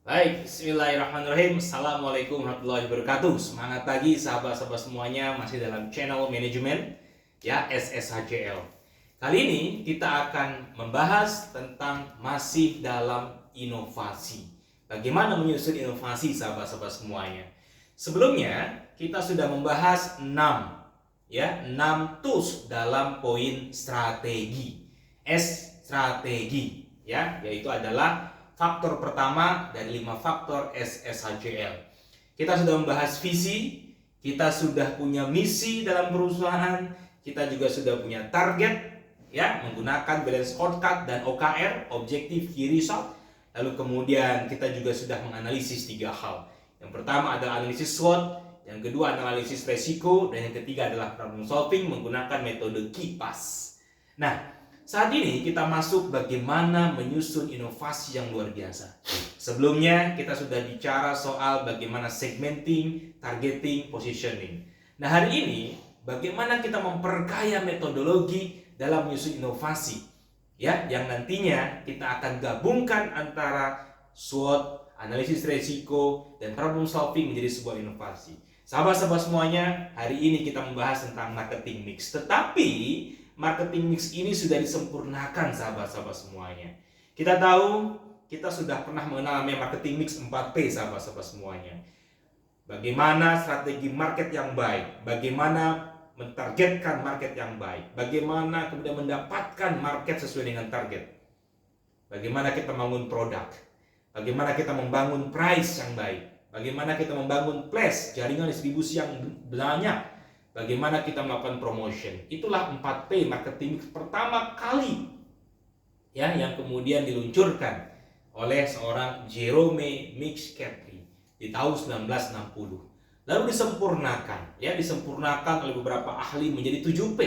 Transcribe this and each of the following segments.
Baik, bismillahirrahmanirrahim. Assalamualaikum warahmatullahi wabarakatuh. Semangat pagi sahabat-sahabat semuanya, masih dalam channel manajemen ya, SSHCL. Kali ini kita akan membahas tentang masih dalam inovasi. Bagaimana menyusun inovasi sahabat-sahabat semuanya. Sebelumnya kita sudah membahas 6 tools dalam poin strategi. Strategi ya, yaitu adalah faktor pertama dari 5 faktor SSHCL. Kita sudah membahas visi, kita sudah punya misi dalam perusahaan, kita juga sudah punya target ya, menggunakan balance scorecard dan OKR, objective key result. Lalu kemudian kita juga sudah menganalisis 3 hal. Yang pertama adalah analisis SWOT, yang kedua analisis resiko, dan yang ketiga adalah problem solving menggunakan metode KIPAS. Nah, saat ini kita masuk bagaimana menyusun inovasi yang luar biasa. Sebelumnya kita sudah bicara soal bagaimana segmenting, targeting, positioning. Nah, hari ini bagaimana kita memperkaya metodologi dalam menyusun inovasi ya, yang nantinya kita akan gabungkan antara SWOT, analisis resiko, dan problem solving menjadi sebuah inovasi. Sahabat-sahabat semuanya, hari ini kita membahas tentang marketing mix. Tetapi marketing mix ini sudah disempurnakan sahabat-sahabat semuanya. Kita tahu, kita sudah pernah mengenal namanya marketing mix 4P sahabat-sahabat semuanya. Bagaimana strategi market yang baik, bagaimana mentargetkan market yang baik, bagaimana kemudian mendapatkan market sesuai dengan target, bagaimana kita membangun produk, bagaimana kita membangun price yang baik, bagaimana kita membangun place, jaringan distribusi yang banyak, bagaimana kita melakukan promotion. Itulah 4P marketing pertama kali ya, yang kemudian diluncurkan oleh seorang Jerome McCaffrey di tahun 1960. Lalu disempurnakan oleh beberapa ahli menjadi 7P.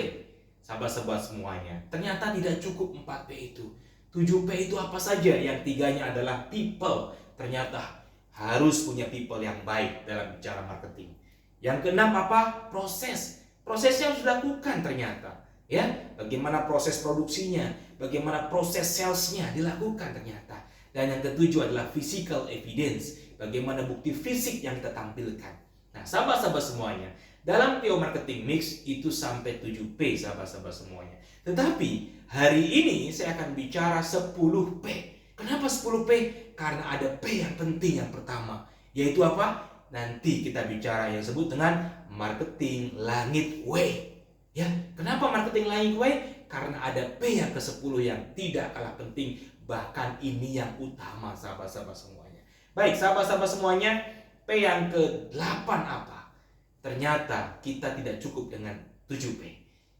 Sahabat-sahabat semuanya, ternyata tidak cukup 4P itu. 7P itu apa saja? Yang tiganya adalah people. Ternyata harus punya people yang baik dalam bicara marketing. Yang keenam apa? Proses. Prosesnya harus dilakukan ternyata. Ya, bagaimana proses produksinya, bagaimana proses salesnya dilakukan ternyata. Dan yang ketujuh adalah physical evidence. Bagaimana bukti fisik yang kita tampilkan. Nah, sahabat-sahabat semuanya, dalam PO marketing mix itu sampai 7P sahabat-sahabat semuanya. Tetapi hari ini saya akan bicara 10P. Kenapa 10P? Karena ada P yang penting yang pertama, yaitu apa? Nanti kita bicara yang disebut dengan marketing langit W. Ya, kenapa marketing langit W? Karena ada P yang ke-10 yang tidak kalah penting, bahkan ini yang utama sahabat-sahabat semuanya. Baik, sahabat-sahabat semuanya, P yang ke-8 apa? Ternyata kita tidak cukup dengan 7P.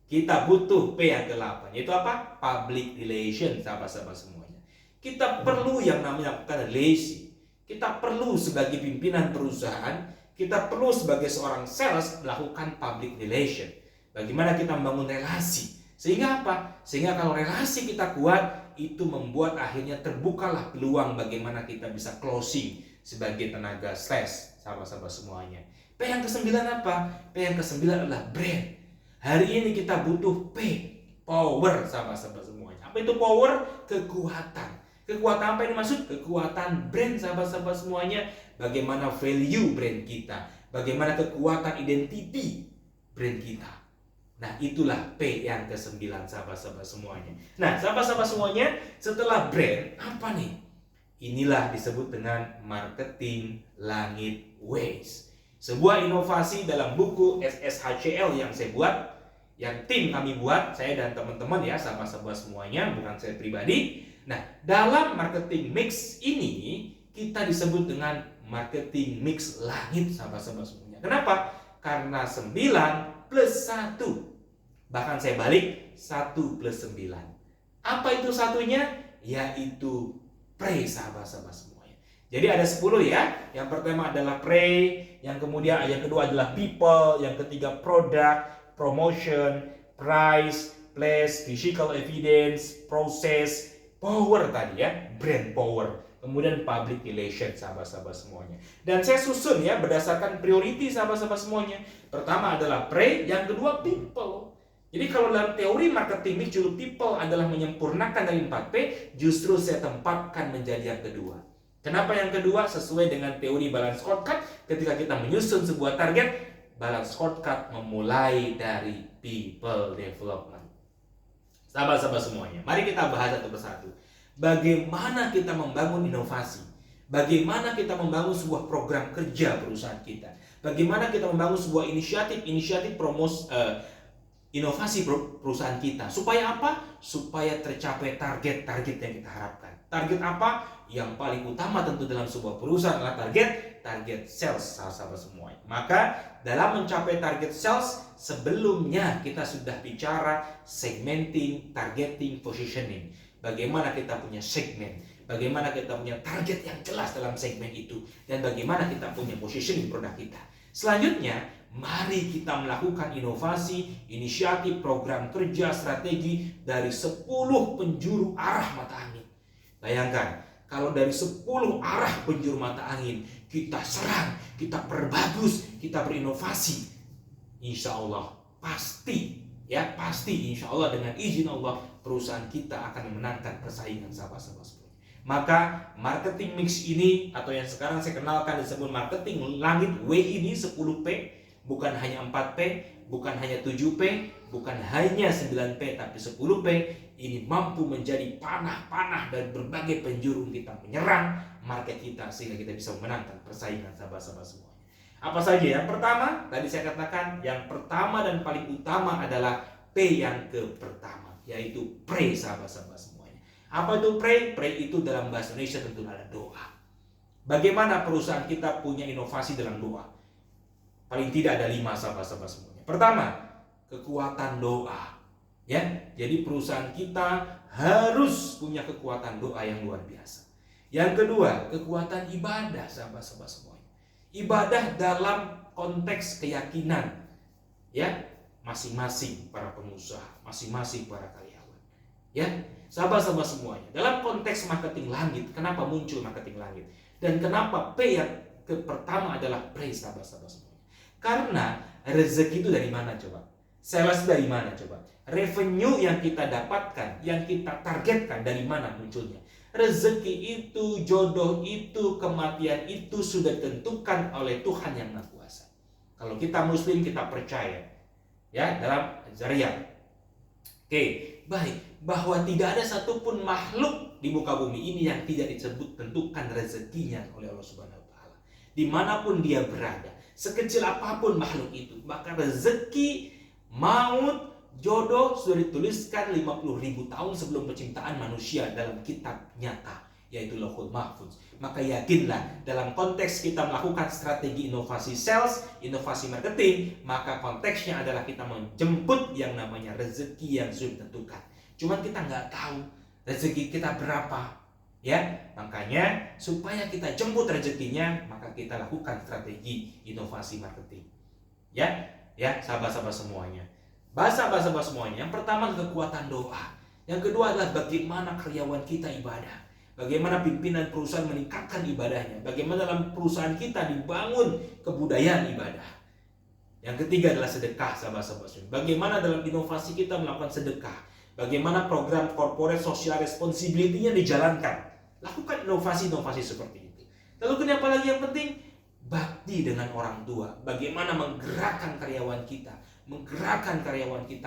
Kita butuh P yang ke-8, yaitu apa? Public relation sahabat-sahabat semuanya. Kita perlu yang namanya relation. Kita perlu sebagai pimpinan perusahaan, kita perlu sebagai seorang sales melakukan public relation. Bagaimana kita membangun relasi. Sehingga apa? Sehingga kalau relasi kita kuat, itu membuat akhirnya terbukalah peluang bagaimana kita bisa closing sebagai tenaga sales, sahabat-sahabat semuanya. P yang ke-9 apa? P yang ke-9 adalah brand. Hari ini kita butuh P, power sahabat-sahabat semuanya. Apa itu power? Kekuatan. Kekuatan apa yang dimaksud? Kekuatan brand sahabat-sahabat semuanya. Bagaimana value brand kita, bagaimana kekuatan identity brand kita. Nah, itulah P yang ke-9 sahabat-sahabat semuanya. Nah, sahabat-sahabat semuanya, setelah brand, apa nih? Inilah disebut dengan marketing langit Waze. Sebuah inovasi dalam buku SSHCL yang saya buat, yang tim kami buat, saya dan teman-teman ya, sahabat-sahabat semuanya, bukan saya pribadi. Nah, dalam marketing mix ini kita disebut dengan marketing mix langit sahabat-sahabat semuanya. Kenapa? Karena 9 plus 1. Bahkan saya balik 1 plus 9. Apa itu satunya? Yaitu Pre sahabat-sahabat semuanya. Jadi ada 10 ya. Yang pertama adalah pre, yang kedua adalah people, yang ketiga product, promotion, price, place, physical evidence, process, power tadi ya, brand power. Kemudian public relation sahabat-sahabat semuanya. Dan saya susun ya berdasarkan priority sahabat-sahabat semuanya. Pertama adalah pre, yang kedua people. Jadi kalau dalam teori marketing mix people adalah menyempurnakan dari 4P, justru saya tempatkan menjadi yang kedua. Kenapa yang kedua? Sesuai dengan teori balance scorecard, ketika kita menyusun sebuah target, balance scorecard memulai dari people development. Sahabat-sahabat semuanya, mari kita bahas satu persatu. Bagaimana kita membangun inovasi? Bagaimana kita membangun sebuah program kerja perusahaan kita? Bagaimana kita membangun sebuah inisiatif inovasi perusahaan kita? Supaya apa? Supaya tercapai target-target yang kita harapkan. Target apa? Yang paling utama tentu dalam sebuah perusahaan adalah target sales, sahabat-sahabat semuanya. Maka dalam mencapai target sales, sebelumnya kita sudah bicara segmenting, targeting, positioning. Bagaimana kita punya segmen, bagaimana kita punya target yang jelas dalam segmen itu, dan bagaimana kita punya positioning produk kita. Selanjutnya, mari kita melakukan inovasi, inisiatif, program kerja, strategi dari 10 penjuru arah mata angin. Bayangkan, kalau dari 10 arah penjuru mata angin kita serang, kita perbagus, kita berinovasi, insya Allah pasti insya Allah dengan izin Allah perusahaan kita akan memenangkan persaingan, sahabat-sahabat semuanya. Maka marketing mix ini, atau yang sekarang saya kenalkan disebut marketing langit W ini, 10P, bukan hanya 4P, bukan hanya 7P, bukan hanya 9P, tapi 10P ini mampu menjadi panah-panah dari berbagai penjuru kita menyerang market kita, sehingga kita bisa memenangkan persaingan, sahabat-sahabat semuanya. Apa saja? Yang pertama, tadi saya katakan, yang pertama dan paling utama adalah P yang pertama, yaitu pray, sahabat-sahabat semuanya. Apa itu pray? Pray itu dalam bahasa Indonesia tentu adalah doa. Bagaimana perusahaan kita punya inovasi dalam doa? Paling tidak ada 5, sahabat-sahabat semuanya. Pertama, kekuatan doa. Ya, jadi perusahaan kita harus punya kekuatan doa yang luar biasa. Yang kedua, kekuatan ibadah, sahabat-sahabat semuanya. Ibadah dalam konteks keyakinan, ya, masing-masing para pengusaha, masing-masing para karyawan. Ya, sahabat-sahabat semuanya. Dalam konteks marketing langit, kenapa muncul marketing langit? Dan kenapa P yang pertama adalah pray, sahabat-sahabat semuanya? Karena rezeki itu dari mana coba? Sales dari mana coba? Revenue yang kita dapatkan, yang kita targetkan dari mana munculnya? Rezeki itu, jodoh itu, kematian itu sudah ditentukan oleh Tuhan yang Maha Kuasa. Kalau kita Muslim, kita percaya, ya, dalam Zariyat. Oke, baik, bahwa tidak ada satupun makhluk di muka bumi ini yang tidak disebut tentukan rezekinya oleh Allah Subhanahu Wa Taala. Dimanapun dia berada, sekecil apapun makhluk itu, maka rezeki, maut, jodoh sudah dituliskan 50.000 tahun sebelum penciptaan manusia dalam kitab nyata, yaitu Lauhul Mahfuz. Maka yakinlah, dalam konteks kita melakukan strategi inovasi sales, inovasi marketing, maka konteksnya adalah kita menjemput yang namanya rezeki yang sudah ditentukan. Cuman kita nggak tahu rezeki kita berapa, ya. Makanya supaya kita jemput rezekinya, maka kita lakukan strategi inovasi marketing. Ya, sahabat-sahabat semuanya. Bahasa-bahasa semuanya. Yang pertama kekuatan doa. Yang kedua adalah bagaimana karyawan kita ibadah. Bagaimana pimpinan perusahaan meningkatkan ibadahnya. Bagaimana dalam perusahaan kita dibangun kebudayaan ibadah. Yang ketiga adalah sedekah, sahabat-sahabat semuanya. Bagaimana dalam inovasi kita melakukan sedekah. Bagaimana program corporate social responsibility-nya dijalankan. Lakukan inovasi-inovasi seperti itu. Lalu kenapa lagi yang penting? Bakti dengan orang tua. Bagaimana menggerakkan karyawan kita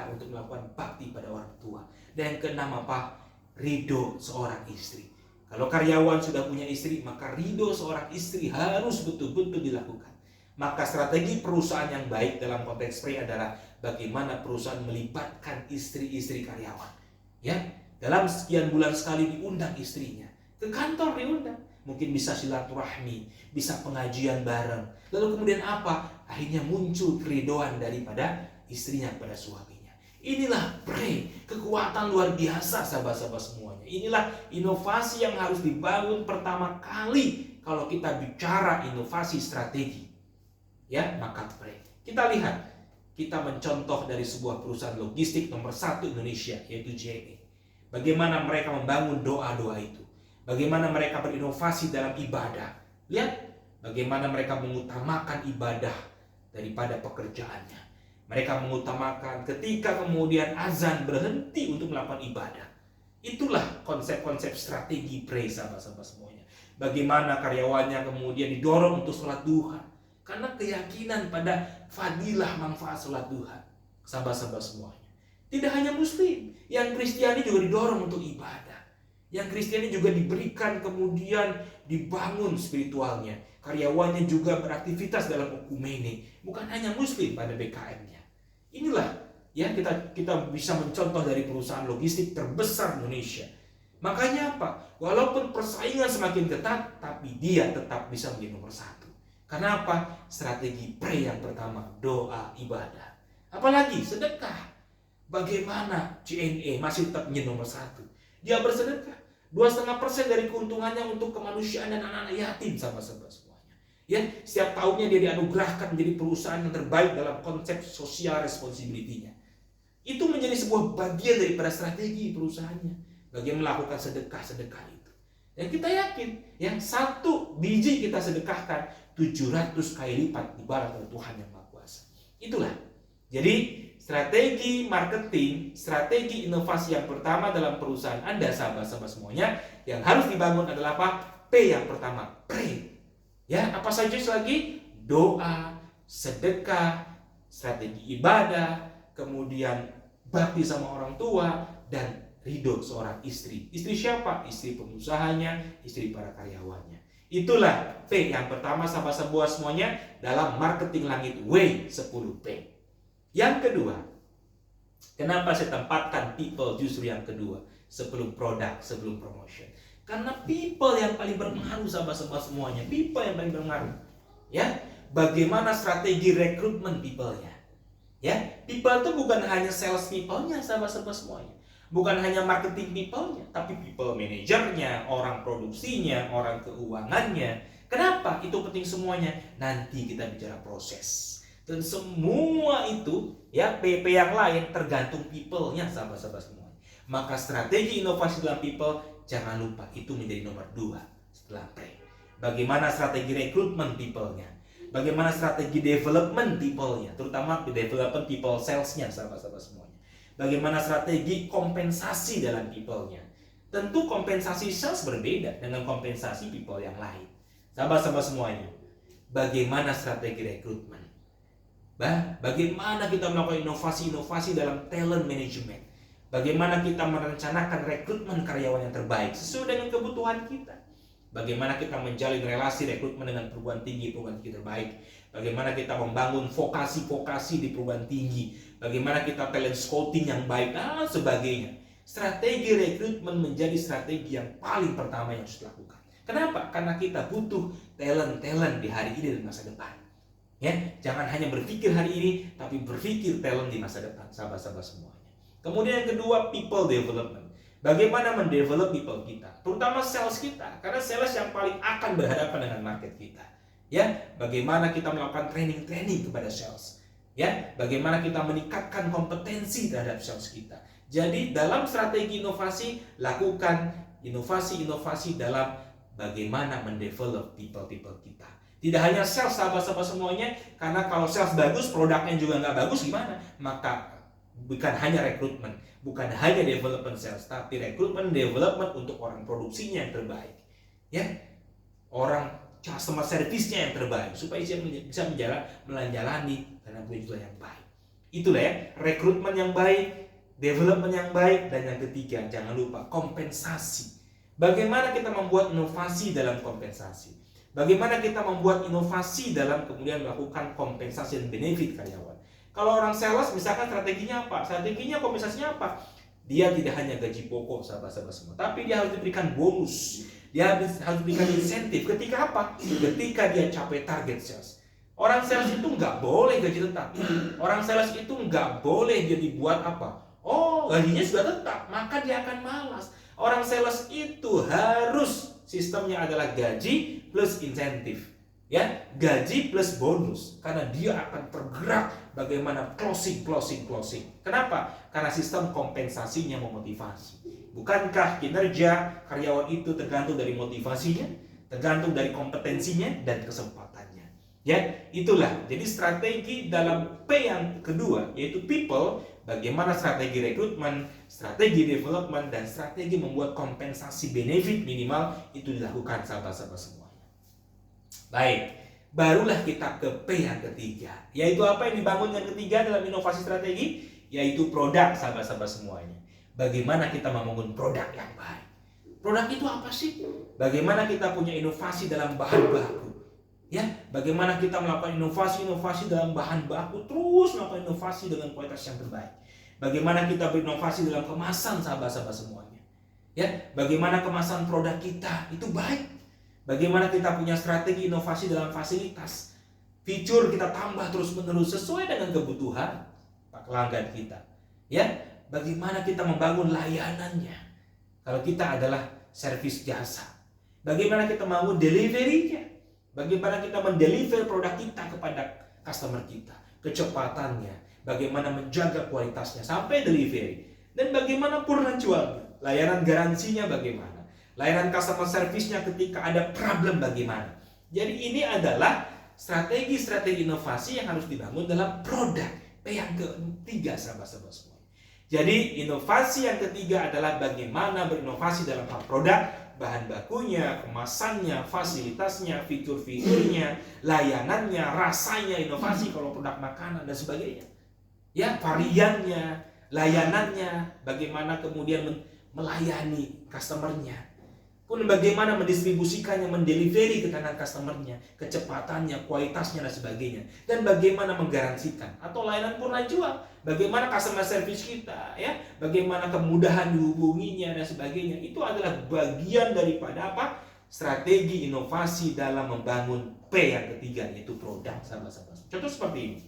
untuk melakukan bakti pada orang tua. Dan yang keenam apa? Ridho seorang istri. Kalau karyawan sudah punya istri, maka ridho seorang istri harus betul-betul dilakukan. Maka strategi perusahaan yang baik dalam konteks pray adalah bagaimana perusahaan melibatkan istri-istri karyawan. Ya, dalam sekian bulan sekali diundang istrinya. Ke kantor diundang. Mungkin bisa silaturahmi, bisa pengajian bareng. Lalu kemudian apa? Akhirnya muncul keridoan daripada istrinya kepada suaminya. Inilah pray, kekuatan luar biasa, sahabat-sahabat semuanya. Inilah inovasi yang harus dibangun pertama kali kalau kita bicara inovasi strategi. Ya, maka pray. Kita lihat, kita mencontoh dari sebuah perusahaan logistik nomor 1 Indonesia, yaitu JNE. Bagaimana mereka membangun doa-doa itu. Bagaimana mereka berinovasi dalam ibadah. Lihat bagaimana mereka mengutamakan ibadah daripada pekerjaannya. Mereka mengutamakan ketika kemudian azan berhenti untuk melakukan ibadah. Itulah konsep-konsep strategi pray, sahabat-sahabat semuanya. Bagaimana karyawannya kemudian didorong untuk sholat duha. Karena keyakinan pada fadilah manfaat sholat duha. Sahabat-sahabat semuanya. Tidak hanya Muslim, yang Kristiani juga didorong untuk ibadah. Yang Kristiani juga diberikan kemudian dibangun spiritualnya. Karyawannya juga beraktivitas dalam okumene. Bukan hanya Muslim pada BKM-nya. Inilah ya kita bisa mencontoh dari perusahaan logistik terbesar Indonesia. Makanya apa? Walaupun persaingan semakin ketat, tapi dia tetap bisa menjadi nomor satu. Karena apa? Strategi pray yang pertama, doa, ibadah. Apalagi sedekah. Bagaimana JNE masih tetap menjadi nomor satu? Dia bersedekah 2,5% dari keuntungannya untuk kemanusiaan dan anak-anak yatim, sahabat-sahabat semuanya. Ya, setiap tahunnya dia dianugerahkan menjadi perusahaan yang terbaik dalam konsep social responsibility-nya. Itu menjadi sebuah bagian daripada strategi perusahaannya bagi melakukan sedekah-sedekah itu. Dan kita yakin, yang 1 biji kita sedekahkan 700 kali lipat dibalas oleh Tuhan yang Maha Kuasa. Itulah. Jadi strategi marketing, strategi inovasi yang pertama dalam perusahaan Anda, sahabat-sahabat semuanya, yang harus dibangun adalah apa? P yang pertama, pray. Ya, apa saja lagi? Doa, sedekah, strategi ibadah, kemudian bakti sama orang tua, dan ridho seorang istri. Istri siapa? Istri pengusahanya, istri para karyawannya. Itulah P yang pertama, sahabat-sahabat semuanya, dalam marketing langit W 10P. Yang kedua, kenapa saya tempatkan people justru yang kedua sebelum produk, sebelum promotion? Karena people yang paling berpengaruh, sahabat-sahabat semuanya. People yang paling berpengaruh. Ya, bagaimana strategi rekrutmen people-nya? Ya, people itu bukan hanya sales people-nya, sahabat-sahabat semuanya. Bukan hanya marketing people-nya, tapi people manajernya, orang produksinya, orang keuangannya. Kenapa? Itu penting semuanya. Nanti kita bicara proses. Dan semua itu, ya PP yang lain tergantung people-nya, sahabat-sahabat semua. Maka strategi inovasi dalam people, jangan lupa itu menjadi nomor 2 setelah pre. Bagaimana strategi rekrutmen people-nya? Bagaimana strategi development people-nya? Terutama development people sales-nya, sahabat-sahabat semuanya. Bagaimana strategi kompensasi dalam people-nya? Tentu kompensasi sales berbeda dengan kompensasi people yang lain. Sahabat-sahabat semuanya, bagaimana strategi rekrutmen? Bagaimana kita melakukan inovasi-inovasi dalam talent management? Bagaimana kita merencanakan rekrutmen karyawan yang terbaik sesuai dengan kebutuhan kita? Bagaimana kita menjalin relasi rekrutmen dengan perguruan tinggi terbaik? Bagaimana kita membangun vokasi-vokasi di perguruan tinggi? Bagaimana kita talent scouting yang baik dan sebagainya? Strategi rekrutmen menjadi strategi yang paling pertama yang harus dilakukan. Kenapa? Karena kita butuh talent-talent di hari ini dan masa depan. Ya, jangan hanya berpikir hari ini, tapi berpikir talent di masa depan, sahabat-sahabat semuanya. Kemudian yang kedua, people development. Bagaimana mendevelop people kita, terutama sales kita, karena sales yang paling akan berhadapan dengan market kita. Ya, bagaimana kita melakukan training kepada sales. Ya, bagaimana kita meningkatkan kompetensi terhadap sales kita. Jadi dalam strategi inovasi, lakukan inovasi-inovasi dalam bagaimana mendevelop people kita. Tidak hanya sales, sahabat-sahabat semuanya, karena kalau sales bagus, produknya juga nggak bagus, gimana? Maka bukan hanya rekrutmen, bukan hanya development sales, tapi rekrutmen development untuk orang produksinya yang terbaik, ya, orang customer service-nya yang terbaik, supaya dia bisa menjalani karena punya yang baik. Itulah ya, rekrutmen yang baik, development yang baik, dan yang ketiga, jangan lupa kompensasi. Bagaimana kita membuat inovasi dalam kompensasi? Bagaimana kita membuat inovasi dalam kemudian melakukan kompensasi dan benefit karyawan? Kalau orang sales, misalkan strateginya apa? Strateginya kompensasinya apa? Dia tidak hanya gaji pokok, sahabat-sahabat semua, tapi dia harus diberikan bonus. Dia harus diberikan insentif. Ketika apa? Ketika dia capai target sales. Orang sales itu nggak boleh gaji tetap. Orang sales itu nggak boleh dia dibuat apa? Oh, gajinya sudah tetap, maka dia akan malas. Orang sales itu harus sistemnya adalah gaji plus insentif, ya, gaji plus bonus, karena dia akan tergerak bagaimana closing. Kenapa? Karena sistem kompensasinya memotivasi. Bukankah kinerja karyawan itu tergantung dari motivasinya, tergantung dari kompetensinya dan kesempatannya? Ya, itulah. Jadi strategi dalam P yang kedua, yaitu people, bagaimana strategi rekrutmen, strategi development, dan strategi membuat kompensasi benefit minimal itu dilakukan sahabat-sahabat semuanya. Baik, barulah kita ke P yang ketiga. Yaitu apa yang dibangun yang ketiga dalam inovasi strategi? Yaitu produk sahabat-sahabat semuanya. Bagaimana kita membangun produk yang baik. Produk itu apa sih? Bagaimana kita punya inovasi dalam bahan baku. Ya, bagaimana kita melakukan inovasi dalam bahan baku, terus melakukan inovasi dengan kualitas yang terbaik. Bagaimana kita berinovasi dalam kemasan sahabat-sahabat semuanya. Ya, bagaimana kemasan produk kita itu baik. Bagaimana kita punya strategi inovasi dalam fasilitas. Fitur kita tambah terus-menerus sesuai dengan kebutuhan pelanggan kita. Ya, bagaimana kita membangun layanannya. Kalau kita adalah servis jasa. Bagaimana kita membangun delivery-nya. Bagaimana kita mendeliver produk kita kepada customer kita, kecepatannya, bagaimana menjaga kualitasnya sampai delivery, dan bagaimana purna jualnya, layanan garansinya bagaimana, layanan customer service-nya ketika ada problem bagaimana. Jadi ini adalah strategi-strategi inovasi yang harus dibangun dalam produk. Yang ketiga sahabat-sahabat semua. Jadi inovasi yang ketiga adalah bagaimana berinovasi dalam hal produk, bahan bakunya, kemasannya, fasilitasnya, fitur-fiturnya, layanannya, rasanya, inovasi kalau produk makanan dan sebagainya. Ya, variannya, layanannya, bagaimana kemudian melayani customernya. Pun bagaimana mendistribusikannya, mendelivery ke tangan customernya, kecepatannya, kualitasnya dan sebagainya. Dan bagaimana menggaransikan atau layanan purna jual, bagaimana customer service kita, ya, bagaimana kemudahan dihubunginya dan sebagainya. Itu adalah bagian daripada apa? Strategi inovasi dalam membangun P yang ketiga, yaitu produk sahabat-sahabat. Contoh seperti ini.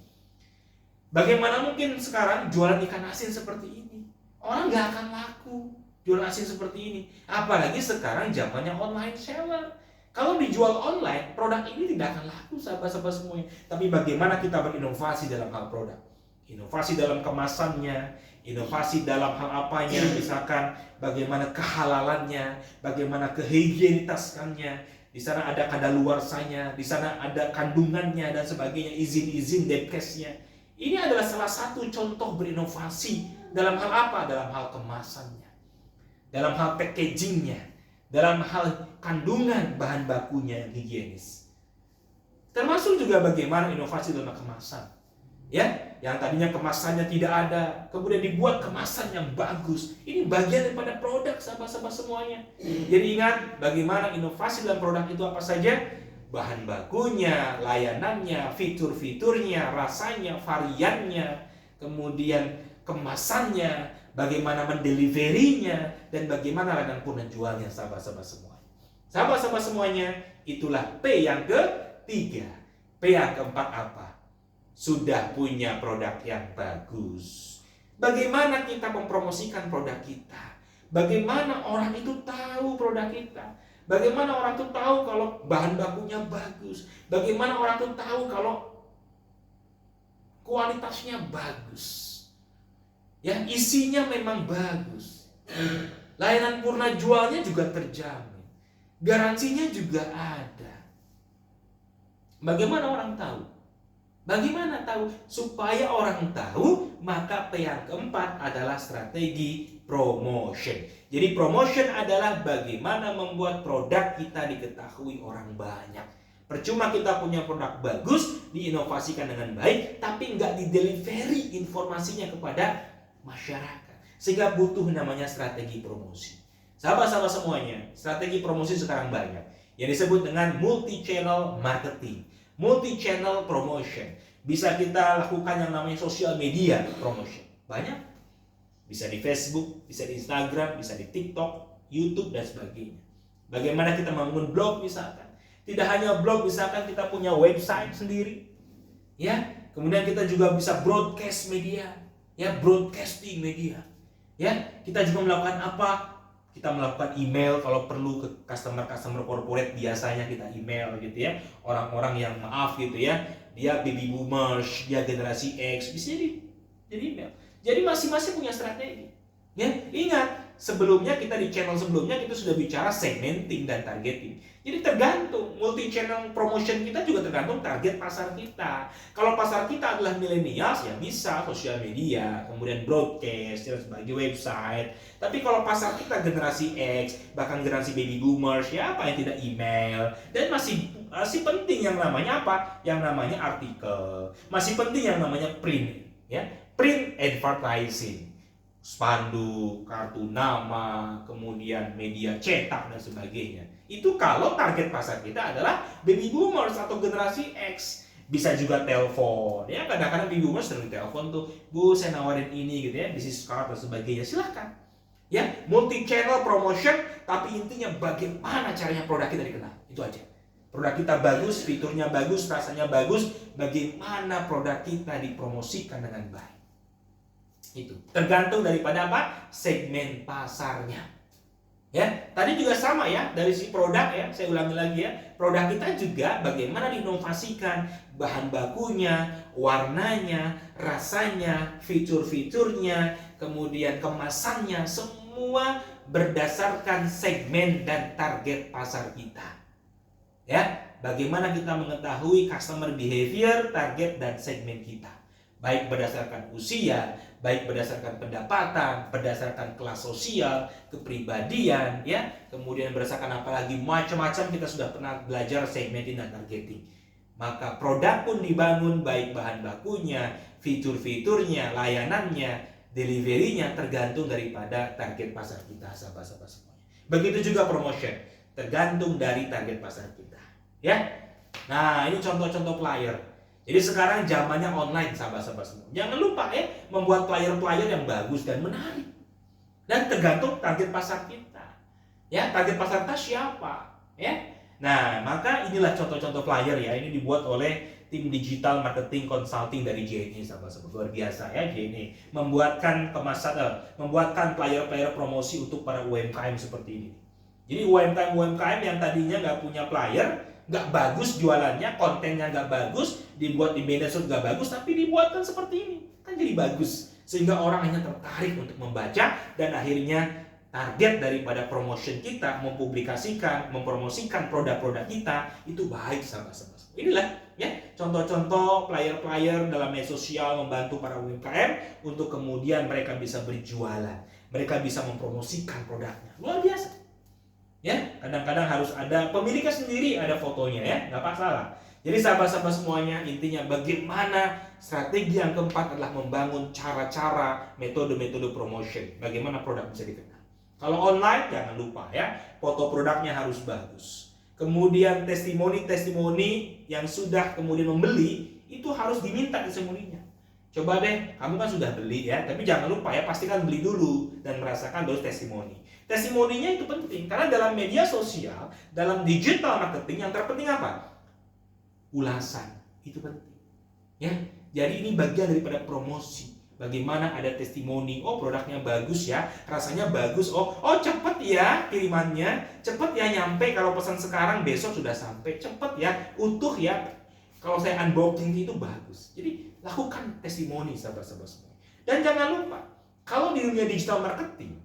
Bagaimana mungkin sekarang jualan ikan asin seperti ini? Orang nggak akan laku jual asin seperti ini. Apalagi sekarang zamannya online seller. Kalau dijual online, produk ini tidak akan laku sahabat-sahabat semuanya. Tapi bagaimana kita berinovasi dalam hal produk? Inovasi dalam kemasannya, inovasi dalam hal apanya, misalkan bagaimana kehalalannya, bagaimana kehigienitaskannya, di sana ada kadaluarsanya, di sana ada kandungannya dan sebagainya, izin-izin Depkesnya. Ini adalah salah satu contoh berinovasi dalam hal apa? Dalam hal kemasannya, dalam hal packagingnya, dalam hal kandungan bahan bakunya yang higienis. Termasuk juga bagaimana inovasi dalam kemasan. Ya, yang tadinya kemasannya tidak ada, kemudian dibuat kemasan yang bagus. Ini bagian daripada produk sahabat-sahabat semuanya. Jadi ingat, bagaimana inovasi dalam produk itu apa saja? Bahan bakunya, layanannya, fitur-fiturnya, rasanya, variannya, kemudian kemasannya, bagaimana mendeliverinya, dan bagaimana layanan purna jualnya sahabat-sahabat semuanya. Sahabat-sahabat semuanya, itulah P yang ketiga. P yang keempat apa? Sudah punya produk yang bagus. Bagaimana kita mempromosikan produk kita? Bagaimana orang itu tahu produk kita? Bagaimana orang itu tahu kalau bahan bakunya bagus? Bagaimana orang itu tahu kalau kualitasnya bagus? Ya, isinya memang bagus. Layanan purna jualnya juga terjamin. Garansinya juga ada. Bagaimana orang tahu? Bagaimana tahu? Supaya orang tahu, maka P yang keempat adalah strategi promotion. Jadi promotion adalah bagaimana membuat produk kita diketahui orang banyak. Percuma kita punya produk bagus, diinovasikan dengan baik, tapi nggak didelivery informasinya kepada masyarakat. Sehingga butuh namanya strategi promosi. Sahabat-sahabat semuanya, strategi promosi sekarang banyak. Yang disebut dengan multi-channel marketing, multi-channel promotion. Bisa kita lakukan yang namanya social media promotion. Banyak. Bisa di Facebook, bisa di Instagram, bisa di TikTok, YouTube, dan sebagainya. Bagaimana kita membangun blog misalkan. Tidak hanya blog, misalkan kita punya website sendiri. Ya, kemudian kita juga bisa broadcast media. Ya, broadcasting media. Ya, kita juga melakukan apa? Kita melakukan email kalau perlu ke customer corporate, biasanya kita email gitu ya. Orang-orang yang maaf gitu ya, dia baby boomers, dia generasi X, bisa jadi email. Jadi masing-masing punya strategi. Ya, ingat, sebelumnya kita di channel sebelumnya kita sudah bicara segmenting dan targeting. Jadi tergantung multi channel promotion kita juga tergantung target pasar kita. Kalau pasar kita adalah millennials, ya bisa sosial media, kemudian broadcast, dan sebagai website. Tapi kalau pasar kita generasi X, bahkan generasi baby boomers, ya apa yang tidak email, dan masih penting yang namanya apa? Yang namanya artikel, masih penting yang namanya print, ya, print advertising, spanduk, kartu nama, kemudian media cetak dan sebagainya. Itu kalau target pasar kita adalah baby boomers atau generasi X. Bisa juga telepon, ya kadang-kadang baby boomers sering telepon tuh, Bu saya nawarin ini gitu ya, bisnis card dan sebagainya, silahkan. Ya, multi channel promotion, tapi intinya bagaimana caranya produk kita dikenal, itu aja. Produk kita bagus, fiturnya bagus, rasanya bagus, bagaimana produk kita dipromosikan dengan baik. Itu tergantung daripada apa? Segmen pasarnya. Ya, tadi juga sama ya, dari si produk ya, saya ulangi lagi ya. Produk kita juga bagaimana diinovasikan, bahan bakunya, warnanya, rasanya, fitur-fiturnya, kemudian kemasannya, semua berdasarkan segmen dan target pasar kita. Ya, bagaimana kita mengetahui customer behavior, target dan segmen kita. Baik berdasarkan usia, baik berdasarkan pendapatan, berdasarkan kelas sosial, kepribadian, ya, kemudian berdasarkan apalagi macam-macam kita sudah pernah belajar segmenting dan targeting. Maka produk pun dibangun baik bahan bakunya, fitur-fiturnya, layanannya, deliverynya tergantung daripada target pasar kita, sahabat-sahabat semuanya. Begitu juga promotion, tergantung dari target pasar kita, ya. Nah, ini contoh-contoh flyer. Jadi sekarang zamannya online, sahabat-sahabat semua. Jangan lupa ya, membuat flyer-flyer yang bagus dan menarik. Dan tergantung target pasar kita. Ya, target pasar kita siapa? Ya. Nah, maka inilah contoh-contoh flyer ya. Ini dibuat oleh tim digital marketing consulting dari JNE, sahabat-sahabat. Luar biasa ya JNE. Membuatkan flyer-flyer promosi untuk para UMKM seperti ini. Jadi UMKM yang tadinya nggak punya flyer, nggak bagus jualannya, kontennya nggak bagus, dibuat di media sosial nggak bagus, tapi dibuatkan seperti ini, kan jadi bagus, sehingga orang hanya tertarik untuk membaca, dan akhirnya target daripada promotion kita, mempromosikan produk-produk kita itu baik, sahabat-sahabat. Inilah ya contoh-contoh flyer-flyer dalam media sosial membantu para UMKM untuk kemudian mereka bisa berjualan, mereka bisa mempromosikan produknya, luar biasa. Ya, kadang-kadang harus ada pemiliknya sendiri, ada fotonya ya, nggak masalah. Jadi sahabat-sahabat semuanya, intinya bagaimana strategi yang keempat adalah membangun cara-cara, metode-metode promotion. Bagaimana produk bisa dikenal. Kalau online jangan lupa ya, foto produknya harus bagus. Kemudian testimoni yang sudah kemudian membeli itu harus diminta testimoninya. Coba deh, kamu kan sudah beli ya, tapi jangan lupa ya, pastikan beli dulu dan merasakan baru testimoni. Testimoninya itu penting, karena dalam media sosial, dalam digital marketing yang terpenting apa? Ulasan, itu penting. Ya, jadi ini bagian daripada promosi. Bagaimana ada testimoni, oh produknya bagus ya, rasanya bagus, oh cepet ya kirimannya, cepet ya nyampe, kalau pesan sekarang besok sudah sampai, cepet ya, utuh ya. Kalau saya unboxing itu bagus. Jadi lakukan testimoni, sahabat-sahabat semua. Dan jangan lupa, kalau di dunia digital marketing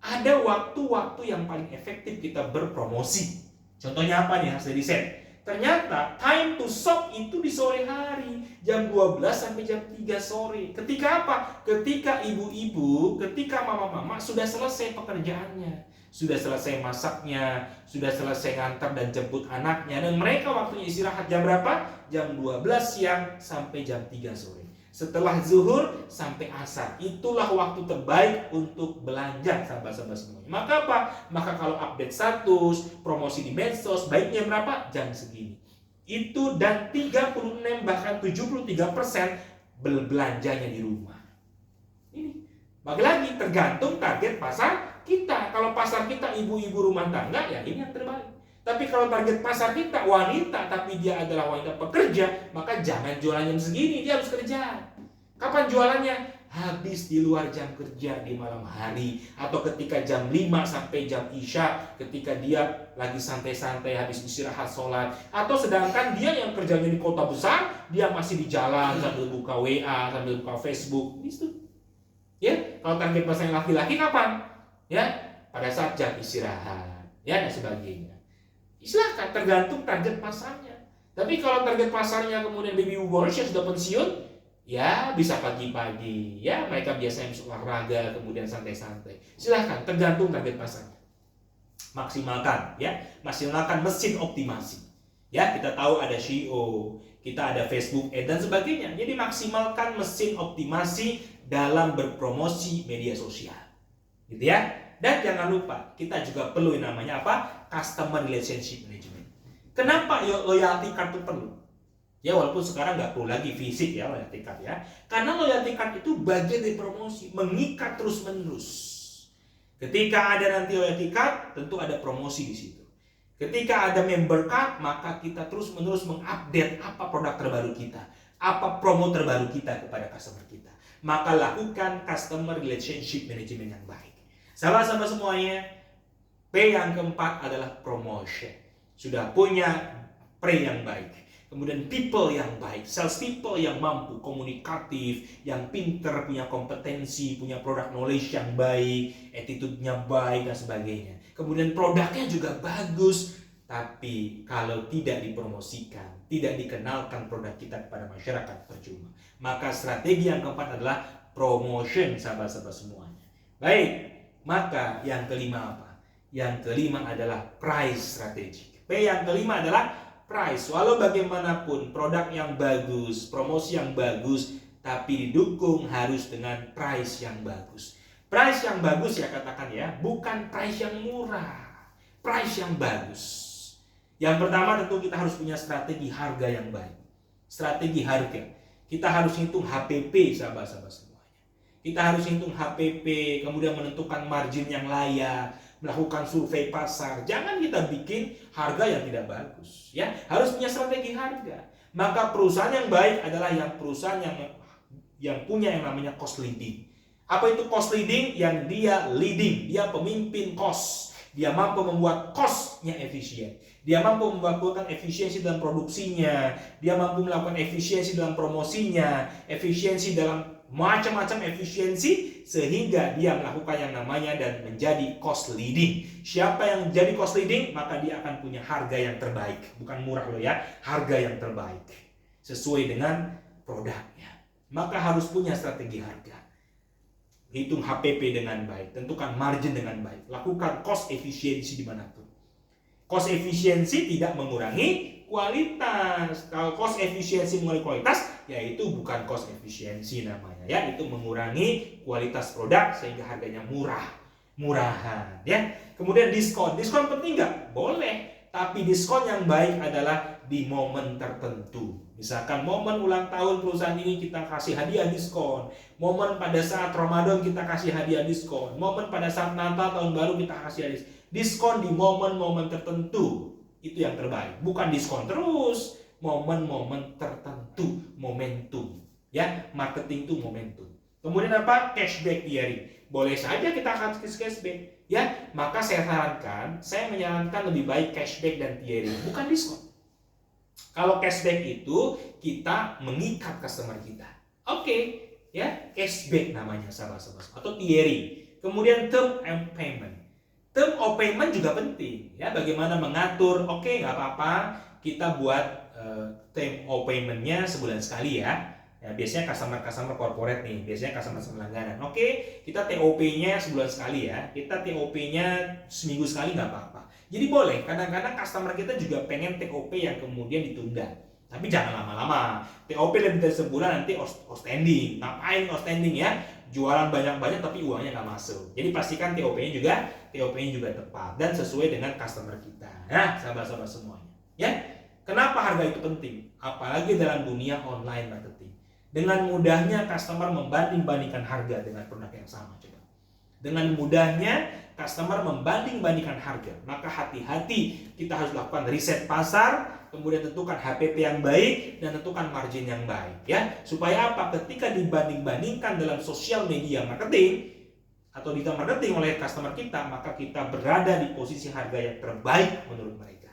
ada waktu-waktu yang paling efektif kita berpromosi. Contohnya apa nih, hasil riset? Ternyata time to shop itu di sore hari, jam 12 sampai jam 3 sore. Ketika apa? Ketika ibu-ibu, ketika mama-mama sudah selesai pekerjaannya, sudah selesai masaknya, sudah selesai ngantar dan jemput anaknya, dan mereka waktunya istirahat jam berapa? Jam 12 siang sampai jam 3 sore. Setelah zuhur sampai asar, itulah waktu terbaik untuk belanja, sahabat-sahabat semuanya. Maka apa? Maka kalau update status, promosi di medsos, baiknya berapa? Jam segini. Itu dan 36 bahkan 73% belanjanya di rumah. Ini. Bagi lagi tergantung target pasar kita. Kalau pasar kita ibu-ibu rumah tangga, ya ini yang terbaik. Tapi kalau target pasar kita wanita, tapi dia adalah wanita pekerja, maka jangan jualan jam segini, dia harus kerja. Kapan jualannya? Habis di luar jam kerja di malam hari, atau ketika jam 5 sampai jam Isya, ketika dia lagi santai-santai habis istirahat sholat, atau sedangkan dia yang kerjanya di kota besar, dia masih di jalan sambil buka WA, sambil buka Facebook, gitu. Ya, kalau target pasar laki-laki kapan? Ya, pada saat jam istirahat, ya dan sebagainya. Silahkan, tergantung target pasarnya. Tapi kalau target pasarnya kemudian baby boomers yang sudah pensiun, ya bisa pagi-pagi, ya mereka biasanya bisa olahraga, kemudian santai-santai. Silahkan, tergantung target pasarnya. Maksimalkan, ya, maksimalkan mesin optimasi. Ya, kita tahu ada SEO, kita ada Facebook Ads dan sebagainya. Jadi maksimalkan mesin optimasi dalam berpromosi media sosial, gitu ya. Dan jangan lupa, kita juga perlu yang namanya apa? Customer Relationship Management. Kenapa loyalty card itu perlu? Ya walaupun sekarang nggak perlu lagi fisik ya loyalty card ya. Karena loyalty card itu bagian dari promosi, mengikat terus-menerus. Ketika ada nanti loyalty card, tentu ada promosi di situ. Ketika ada member card, maka kita terus-menerus mengupdate apa produk terbaru kita, apa promo terbaru kita kepada customer kita. Maka lakukan customer relationship management yang baik. Sahabat-sahabat semuanya, P yang keempat adalah promotion. Sudah punya pre yang baik, kemudian people yang baik, sales people yang mampu, komunikatif, yang pinter, punya kompetensi, punya product knowledge yang baik, attitude-nya baik dan sebagainya. Kemudian produknya juga bagus, tapi kalau tidak dipromosikan, tidak dikenalkan produk kita kepada masyarakat, percuma. Maka strategi yang keempat adalah promotion, sahabat-sahabat semuanya. Baik, maka yang kelima apa? Yang kelima adalah price strategi. P yang kelima adalah price. Walau bagaimanapun produk yang bagus, promosi yang bagus, tapi didukung harus dengan price yang bagus. Price yang bagus ya katakan ya, bukan price yang murah, price yang bagus. Yang pertama tentu kita harus punya strategi harga yang baik. Strategi harga. Kita harus hitung HPP sahabat-sahabat semuanya. Kita harus hitung HPP, kemudian menentukan margin yang layak, melakukan survei pasar. Jangan kita bikin harga yang tidak bagus, ya. Harus punya strategi harga. Maka perusahaan yang baik adalah yang perusahaan yang punya yang namanya cost leading. Apa itu cost leading? Yang dia leading, dia pemimpin cost. Dia mampu membuat cost-nya efisien. Dia mampu melakukan efisiensi dalam produksinya. Dia mampu melakukan efisiensi dalam promosinya, efisiensi dalam macam-macam efisiensi, sehingga dia melakukan yang namanya dan menjadi cost leading. Siapa yang jadi cost leading, maka dia akan punya harga yang terbaik. Bukan murah loh ya, harga yang terbaik sesuai dengan produknya. Maka harus punya strategi harga. Hitung HPP dengan baik, tentukan margin dengan baik, lakukan cost efisiensi dimanapun. Cost efisiensi tidak mengurangi kualitas. Kalau cost efisiensi mengurangi kualitas, yaitu bukan cost efisiensi namanya, ya, itu mengurangi kualitas produk sehingga harganya murahan, ya. Kemudian diskon penting nggak? Boleh, tapi diskon yang baik adalah di momen tertentu. Misalkan momen ulang tahun perusahaan ini kita kasih hadiah diskon, momen pada saat Ramadan kita kasih hadiah diskon, momen pada saat Natal tahun baru kita kasih hadiah diskon di momen-momen tertentu. Itu yang terbaik, bukan diskon terus. Momen-momen tertentu, momentum, ya. Marketing itu momentum. Kemudian apa? Cashback tiering. Boleh saja kita akan cashback, ya. Maka saya menyarankan lebih baik cashback dan tiering, bukan diskon. Kalau cashback itu kita mengikat customer kita. Oke, ya, cashback namanya sahabat-sahabat, atau tiering. Kemudian term and payment. Term of payment juga penting, ya. Bagaimana mengatur? Oke, nggak apa-apa, kita buat term of payment-nya sebulan sekali ya. Ya, biasanya customer corporate nih, biasanya customer langganan. Oke, kita TOP-nya sebulan sekali ya. Kita TOP-nya seminggu sekali nggak apa-apa. Jadi boleh, kadang-kadang customer kita juga pengen TOP yang kemudian ditunda. Tapi jangan lama-lama. TOP lebih dari sebulan nanti outstanding. Ngapain outstanding ya? Jualan banyak-banyak tapi uangnya nggak masuk. Jadi pastikan TOP-nya juga tepat dan sesuai dengan customer kita. Nah, sahabat-sahabat semuanya, ya. Kenapa harga itu penting? Apalagi dalam dunia online marketing. Dengan mudahnya customer membanding-bandingkan harga dengan produk yang sama. Coba. Dengan mudahnya customer membanding-bandingkan harga. Maka hati-hati, kita harus lakukan riset pasar, kemudian tentukan HPP yang baik dan tentukan margin yang baik, ya. Supaya apa? Ketika dibanding-bandingkan dalam sosial media marketing atau digital marketing oleh customer kita, maka kita berada di posisi harga yang terbaik menurut mereka.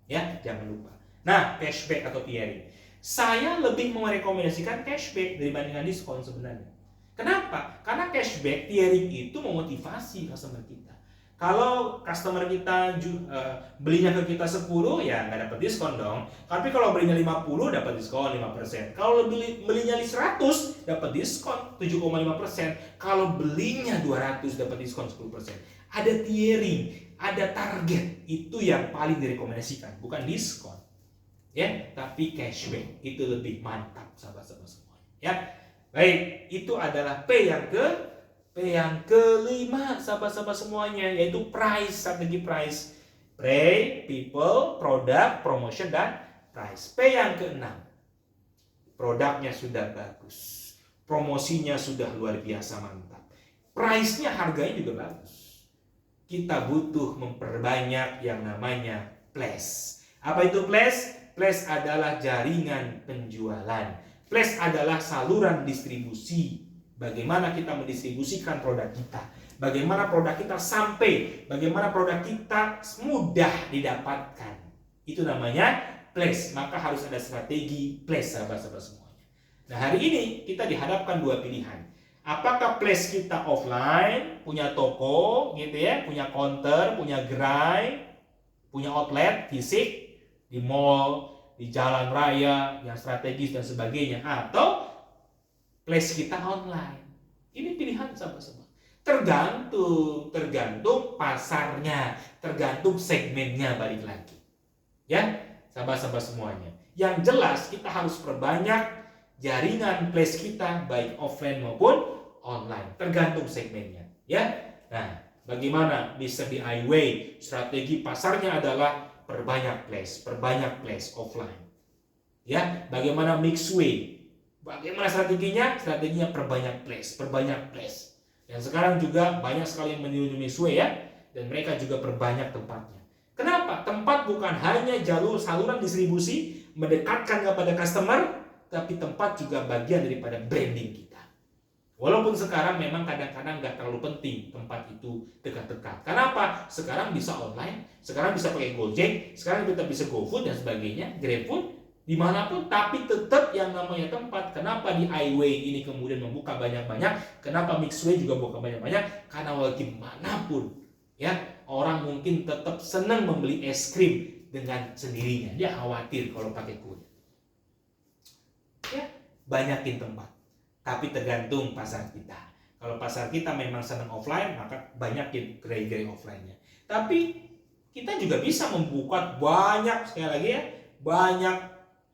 Ya, jangan lupa. Nah, cashback atau tiering. Saya lebih merekomendasikan cashback dibandingkan diskon sebenarnya. Kenapa? Karena cashback, tiering itu memotivasi customer kita. Kalau customer kita belinya ke kita 10, ya nggak dapat diskon dong. Tapi kalau belinya 50, dapat diskon 5%. Kalau belinya 100, dapat diskon 7,5%. Kalau belinya 200, dapat diskon 10%. Ada tiering, ada target. Itu yang paling direkomendasikan, bukan diskon. Ya, tapi cashback itu lebih mantap, sahabat-sahabat semua. Ya, baik, itu adalah P yang kelima, sahabat-sahabat semuanya, yaitu price, strategi price. People, produk, promotion, dan price. P yang keenam, produknya sudah bagus, promosinya sudah luar biasa mantap, price-nya, harganya juga bagus. Kita butuh memperbanyak yang namanya place. Apa itu place? Place adalah jaringan penjualan. Place adalah saluran distribusi. Bagaimana kita mendistribusikan produk kita, bagaimana produk kita sampai, bagaimana produk kita mudah didapatkan. Itu namanya place. Maka harus ada strategi place, sahabat-sahabat semuanya. Nah, hari ini kita dihadapkan dua pilihan. Apakah place kita offline, punya toko gitu ya, punya counter, punya gerai, punya outlet fisik di mall, di jalan raya yang strategis dan sebagainya, atau place kita online. Ini pilihan, sahabat-sahabat. Tergantung pasarnya, tergantung segmennya, balik lagi. Ya, sahabat-sahabat semuanya. Yang jelas kita harus perbanyak jaringan place kita, baik offline maupun online, tergantung segmennya. Ya, nah, bagaimana Mr. DIY? Strategi pasarnya adalah perbanyak place offline. Ya, bagaimana Mixway? Bagaimana strateginya? Strateginya perbanyak place. Dan sekarang juga banyak sekali yang meniru Mixway ya, dan mereka juga perbanyak tempatnya. Kenapa? Tempat bukan hanya jalur saluran distribusi mendekatkan kepada customer, tapi tempat juga bagian daripada branding kita. Walaupun sekarang memang kadang-kadang nggak terlalu penting tempat itu dekat-dekat. Kenapa? Sekarang bisa online, sekarang bisa pakai Gojek, sekarang kita bisa GoFood dan sebagainya, GrabFood, dimanapun, tapi tetap yang namanya tempat. Kenapa di iWay ini kemudian membuka banyak-banyak? Kenapa Mixway juga buka banyak-banyak? Karena bagaimanapun ya, orang mungkin tetap senang membeli es krim dengan sendirinya. Dia khawatir kalau pakai kuda. Ya, banyakin tempat. Tapi tergantung pasar kita. Kalau pasar kita memang senang offline, maka banyakin gerai-gerai offline-nya. Tapi kita juga bisa membuka banyak, sekali lagi ya, banyak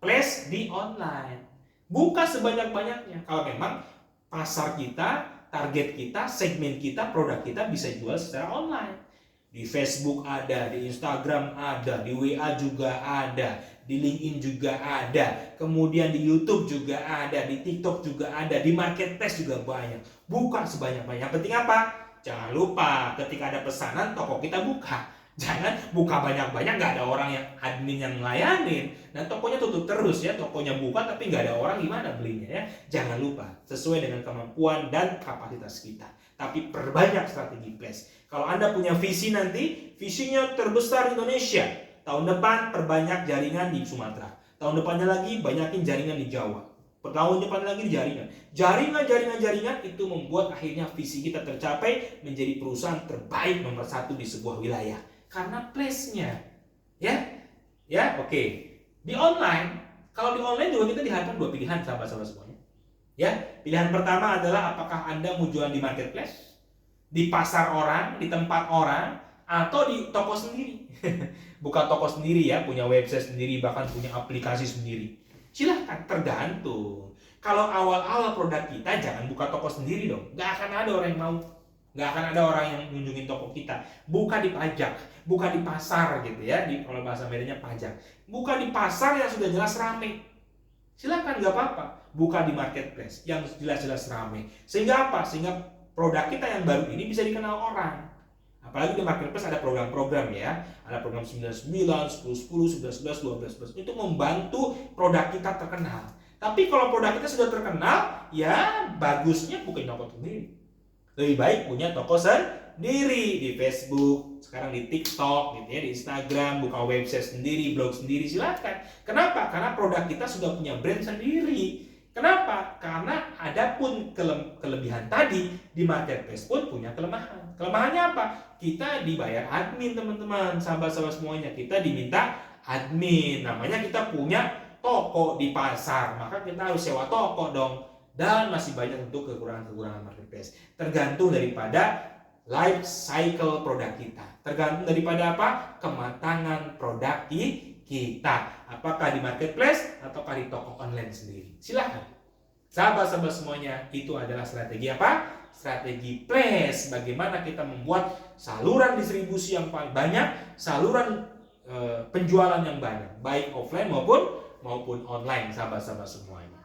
place di online. Buka sebanyak-banyaknya. Kalau memang pasar kita, target kita, segmen kita, produk kita bisa jual secara online. Di Facebook ada, di Instagram ada, di WA juga ada, di LinkedIn juga ada, kemudian di YouTube juga ada, di TikTok juga ada, di marketplace juga banyak. Buka sebanyak-banyak. Yang penting apa? Jangan lupa ketika ada pesanan, toko kita buka. Jangan buka banyak-banyak, nggak ada orang yang admin yang ngelayanin. Nah, tokonya tutup terus ya, tokonya buka tapi nggak ada orang, gimana belinya ya. Jangan lupa, sesuai dengan kemampuan dan kapasitas kita. Tapi perbanyak strategi place. Kalau Anda punya visi nanti, visinya terbesar di Indonesia. Tahun depan perbanyak jaringan di Sumatera. Tahun depannya lagi banyakin jaringan di Jawa. Tahun depan lagi jaringan. Jaringan itu membuat akhirnya visi kita tercapai menjadi perusahaan terbaik nomor 1 di sebuah wilayah. Karena place-nya. Ya, oke. Di online, kalau di online juga kita dihadapkan dua pilihan, sahabat-sahabat semuanya. Ya, pilihan pertama adalah apakah Anda mau jualan di marketplace, di pasar orang, di tempat orang, atau di toko sendiri. Buka toko sendiri ya, punya website sendiri, bahkan punya aplikasi sendiri. Silahkan, tergantung. Kalau awal-awal produk kita, jangan buka toko sendiri dong. Nggak akan ada orang yang mau. Nggak akan ada orang yang mengunjungi toko kita. Buka di pajak, buka di pasar gitu ya, di kalau bahasa medenya pajak. Buka di pasar yang sudah jelas rame. Silakan, nggak apa-apa. Buka di marketplace yang jelas-jelas rame. Sehingga apa? Sehingga produk kita yang baru ini bisa dikenal orang. Apalagi di marketplace ada program-program ya. Ada program 99, 10, 10, 11, 11, 12, 12. Itu membantu produk kita terkenal. Tapi kalau produk kita sudah terkenal, ya bagusnya bukan toko sendiri. Lebih baik punya toko sendiri di Facebook, sekarang di TikTok gitu ya, di Instagram, buka website sendiri, blog sendiri, silakan. Kenapa? Karena produk kita sudah punya brand sendiri. Kenapa? Karena ada pun kelebihan tadi, di marketplace pun punya kelemahan. Kelemahannya apa? Kita dibayar admin, teman-teman, sahabat-sahabat semuanya. Kita diminta admin. Namanya kita punya toko di pasar, maka kita harus sewa toko dong. Dan masih banyak untuk kekurangan-kekurangan marketplace. Tergantung daripada life cycle produk kita. Tergantung daripada apa? Kematangan produk kita. Apakah di marketplace ataukah di toko online sendiri. Silahkan. Sahabat-sahabat semuanya, itu adalah strategi apa? Strategi place. Bagaimana kita membuat saluran distribusi yang paling banyak, saluran penjualan yang banyak, baik offline maupun online, sahabat-sahabat semuanya.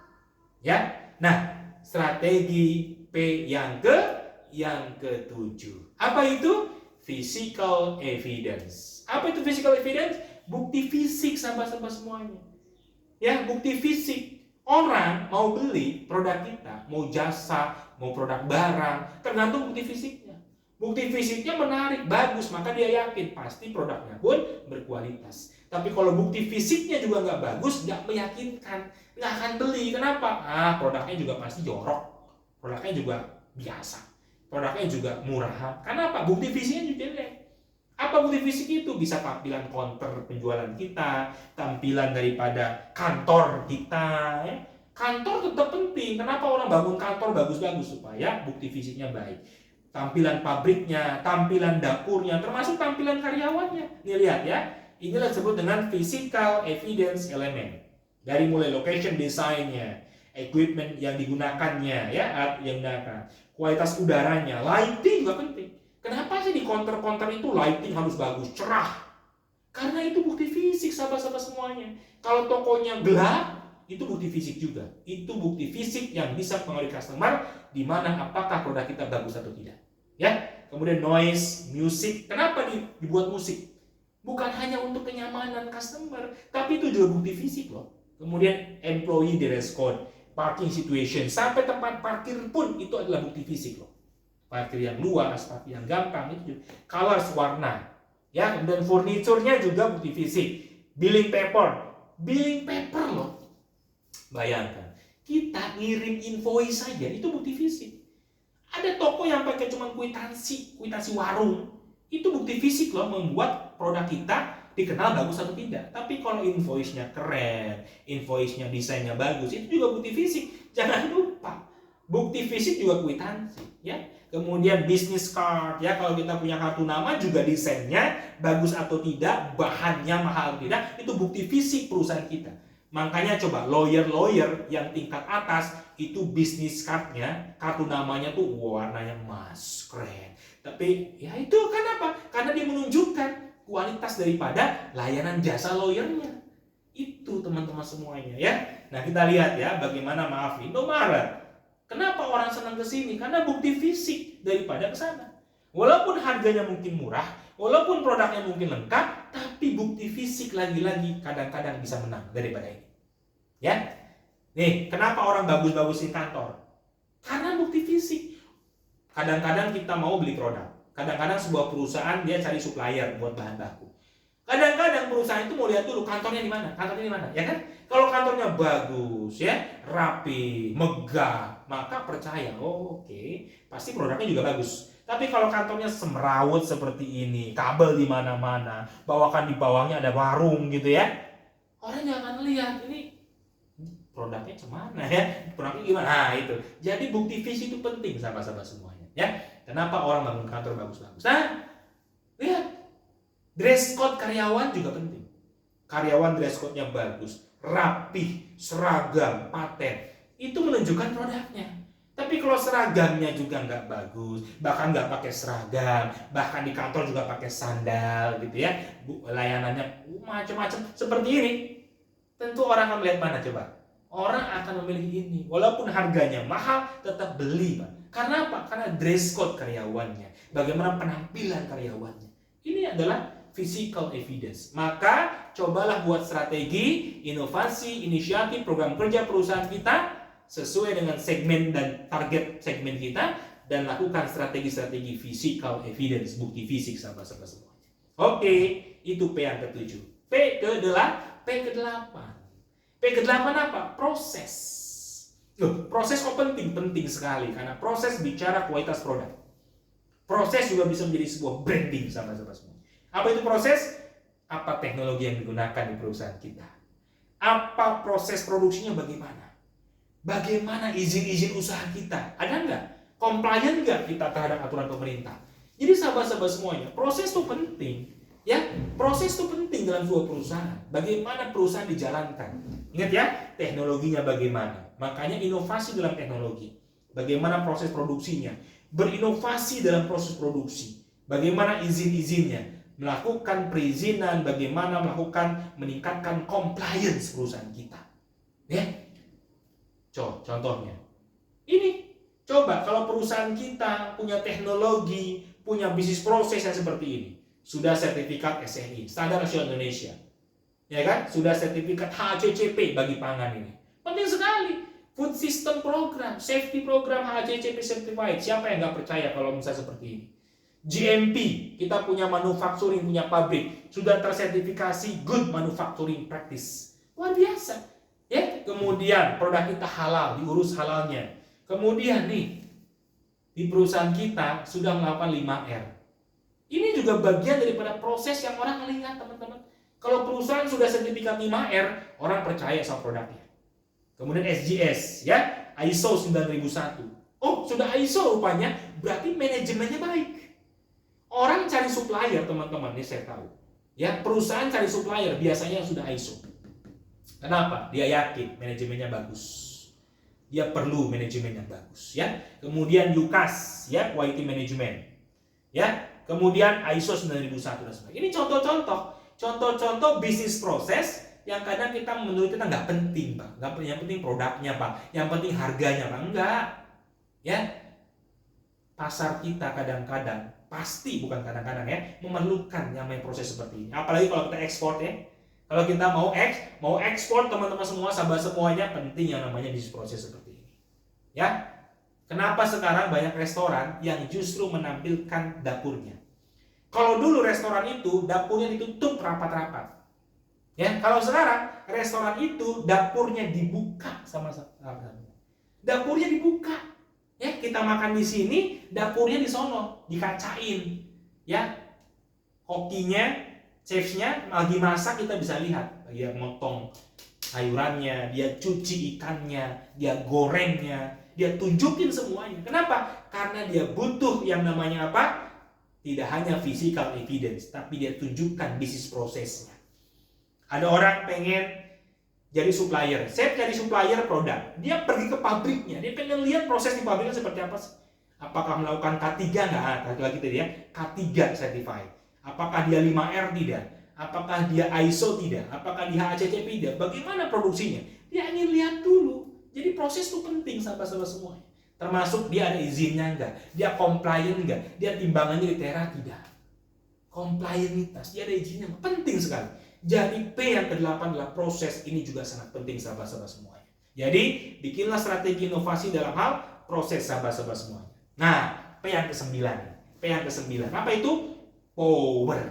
Ya. Nah, strategi P yang ketujuh. Apa itu? Physical evidence. Apa itu physical evidence? Bukti fisik, sahabat-sahabat semuanya. Ya, bukti fisik. Orang mau beli produk kita, mau jasa, mau produk barang, tergantung bukti fisiknya. Bukti fisiknya menarik, bagus, maka dia yakin pasti produknya pun berkualitas. Tapi kalau bukti fisiknya juga nggak bagus, nggak meyakinkan, nggak akan beli. Kenapa? Produknya juga pasti jorok, produknya juga biasa, produknya juga murah. Kenapa? Bukti fisiknya juga jelek. Apa bukti fisik itu? Bisa tampilan counter penjualan kita, tampilan daripada kantor kita. Ya. Kantor tetap penting. Kenapa orang bangun kantor bagus-bagus? Supaya bukti fisiknya baik. Tampilan pabriknya, tampilan dapurnya, termasuk tampilan karyawannya. Nih lihat ya, inilah disebut dengan physical evidence element. Dari mulai location desainnya, equipment yang digunakannya, ya, yang digunakan, kualitas udaranya, lighting juga penting. Kenapa sih di counter-counter itu lighting harus bagus, cerah? Karena itu bukti fisik, sahabat-sahabat semuanya. Kalau tokonya gelap, itu bukti fisik juga. Itu bukti fisik yang bisa mempengaruhi customer di mana apakah produk kita bagus atau tidak. Ya. Kemudian noise, music. Kenapa dibuat musik? Bukan hanya untuk kenyamanan customer, tapi itu juga bukti fisik loh. Kemudian employee dress code, parking situation, sampai tempat parkir pun itu adalah bukti fisik loh. Parkir yang luas, parkir yang gampang, itu juga. Colors, warna. Ya, kemudian furniture-nya juga bukti fisik. Billing paper loh. Bayangkan, kita ngirim invoice saja itu bukti fisik. Ada toko yang pakai cuma kwitansi warung. Itu bukti fisik loh, membuat produk kita dikenal bagus atau tidak. Tapi kalau invoice-nya keren, invoice-nya desainnya bagus, itu juga bukti fisik. Jangan lupa, bukti fisik juga kwitansi, ya. Kemudian business card, ya, kalau kita punya kartu nama juga desainnya bagus atau tidak, bahannya mahal atau tidak, itu bukti fisik perusahaan kita. Makanya coba lawyer yang tingkat atas itu business cardnya, kartu namanya tuh warnanya emas, keren. Tapi ya itu kenapa? Karena dia menunjukkan kualitas daripada layanan jasa lawyernya. Itu teman-teman semuanya, ya. Nah, kita lihat ya bagaimana, maaf, Indomaret. Kenapa orang senang ke sini? Karena bukti fisik daripada ke sana. Walaupun harganya mungkin murah, walaupun produknya mungkin lengkap, tapi bukti fisik lagi-lagi kadang-kadang bisa menang daripada ini. Ya. Nih, kenapa orang bagus-bagusin kantor? Karena bukti fisik. Kadang-kadang kita mau beli produk. Kadang-kadang sebuah perusahaan dia cari supplier buat bahan baku. Kadang-kadang perusahaan itu mau lihat dulu kantornya di mana, ya kan? Kalau kantornya bagus, ya, rapi, megah, maka percaya, oke, pasti produknya juga bagus. Tapi kalau kantornya semrawut seperti ini, kabel di mana-mana, bawakan di bawahnya ada warung gitu ya, orang nggak akan lihat ini produknya cemana ya, produknya gimana. Nah itu, jadi bukti fisik itu penting, sahabat-sahabat semuanya. Ya, kenapa orang bangun kantor bagus-bagus? Nah, lihat. Dress code karyawan juga penting. Karyawan dress code-nya bagus, rapih, seragam, paten. Itu menunjukkan produknya. Tapi kalau seragamnya juga nggak bagus, bahkan nggak pakai seragam, bahkan di kantor juga pakai sandal gitu ya, layanannya macam-macam seperti ini, tentu orang akan melihat mana coba? Orang akan memilih ini. Walaupun harganya mahal, tetap beli, Pak. Karena apa? Karena dress code karyawannya. Bagaimana penampilan karyawannya. Ini adalah physical evidence. Maka cobalah buat strategi, inovasi, inisiatif, program kerja perusahaan kita sesuai dengan segmen dan target segmen kita, dan lakukan strategi-strategi physical evidence, bukti fisik, sahabat-sahabat semuanya. Oke, itu P yang ke-7. P ke-8 apa? Proses. Loh, proses kok penting? Penting sekali, karena proses bicara kualitas produk. Proses juga bisa menjadi sebuah branding sama-sama semua. Apa itu proses? Apa teknologi yang digunakan di perusahaan kita? Apa proses produksinya bagaimana? Bagaimana izin-izin usaha kita? Ada nggak? Compliant nggak kita terhadap aturan pemerintah? Jadi sahabat-sahabat semuanya, proses itu penting. Ya, proses itu penting dalam sebuah perusahaan. Bagaimana perusahaan dijalankan? Ingat ya, teknologinya bagaimana? Makanya inovasi dalam teknologi. Bagaimana proses produksinya? Berinovasi dalam proses produksi. Bagaimana izin-izinnya? Melakukan perizinan, bagaimana meningkatkan compliance perusahaan kita. Ya. Contohnya. Ini, coba kalau perusahaan kita punya teknologi, punya bisnis proses yang seperti ini. Sudah sertifikat SNI, Standar Nasional Indonesia. Ya kan? Sudah sertifikat HACCP bagi pangan ini. Penting sekali. Food System Program, Safety Program HACCP Certified. Siapa yang nggak percaya kalau misalnya seperti ini? GMP, kita punya manufacturing, punya pabrik. Sudah tersertifikasi Good Manufacturing Practice. Luar biasa. Ya, kemudian produk kita halal, diurus halalnya. Kemudian nih, di perusahaan kita sudah melakukan 5R. Ini juga bagian daripada proses yang orang lihat, teman-teman. Kalau perusahaan sudah sertifikat 5R, orang percaya sama produknya. Kemudian SGS, ya, ISO 9001. Oh, sudah ISO rupanya, berarti manajemennya baik. Orang cari supplier, teman-teman, ini saya tahu. Ya, perusahaan cari supplier biasanya sudah ISO. Kenapa? Dia yakin manajemennya bagus. Dia perlu manajemen yang bagus, ya. Kemudian UCAS, ya, Quality Management. Ya, kemudian ISO 9001 dan sebagainya. Ini contoh-contoh bisnis proses yang kadang kita menurut kita nggak penting, Pak. Yang penting produknya, Pak. Yang penting harganya, Pak. Enggak. Ya. Pasar kita kadang-kadang, pasti bukan kadang-kadang ya, memerlukan yang namanya proses seperti ini. Apalagi kalau kita ekspor ya. Kalau kita mau ekspor, teman-teman semua, sahabat semuanya, penting yang namanya bisnis proses seperti ini. Ya. Kenapa sekarang banyak restoran yang justru menampilkan dapurnya? Kalau dulu restoran itu dapurnya ditutup rapat-rapat. Ya, kalau sekarang restoran itu dapurnya dibuka sama-sama. Dapurnya dibuka. Ya, kita makan di sini, dapurnya di sono, dikacain. Ya. Kokinya, chefnya lagi masak kita bisa lihat. Dia motong sayurannya, dia cuci ikannya, dia gorengnya, dia tunjukin semuanya. Kenapa? Karena dia butuh yang namanya apa? Tidak hanya physical evidence, tapi dia tunjukkan bisnis prosesnya. Ada orang pengen jadi supplier. Saya cari supplier produk. Dia pergi ke pabriknya. Dia pengen lihat proses di pabriknya seperti apa sih. Apakah melakukan K3 nggak? Lagi tadi ya, K3 certified. Apakah dia 5R tidak? Apakah dia ISO tidak? Apakah dia HACCP tidak? Bagaimana produksinya? Dia ingin lihat dulu. Jadi proses itu penting sahabat-sahabat semuanya. Termasuk dia ada izinnya enggak? Dia compliant enggak? Dia timbangannya di tera tidak? Complianitas, dia ada izinnya. Penting sekali. Jadi P yang ke-8 adalah proses. Ini juga sangat penting sahabat-sahabat semuanya. Jadi bikinlah strategi inovasi dalam hal proses sahabat-sahabat semuanya. Nah, P yang ke-9. P yang ke-9. Apa itu? Power.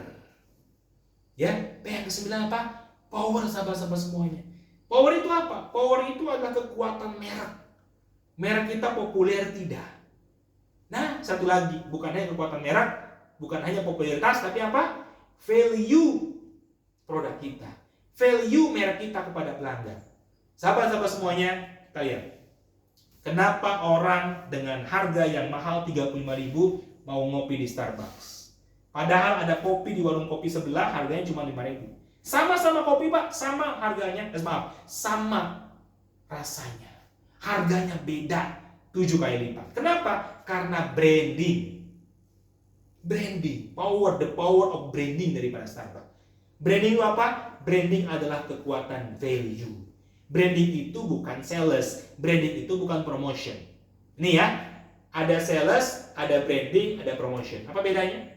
Ya, P yang ke-9 apa? Power sahabat-sahabat semuanya. Power itu apa? Power itu adalah kekuatan merek. Merek kita populer tidak. Nah, satu lagi, bukan hanya kekuatan merek, bukan hanya popularitas, tapi apa? Value produk kita. Value merek kita kepada pelanggan. Sahabat-sahabat semuanya, kita lihat. Kenapa orang dengan harga yang mahal 35.000 mau ngopi di Starbucks? Padahal ada kopi di warung kopi sebelah harganya cuma 5.000. Sama-sama kopi, Pak, sama harganya, sama rasanya. Harganya beda 7 kali lipat. Kenapa? Karena branding. Branding, the power of branding daripada Starbucks. Branding itu apa? Branding adalah kekuatan value. Branding itu bukan sales, branding itu bukan promotion. Ini ya, ada sales, ada branding, ada promotion. Apa bedanya?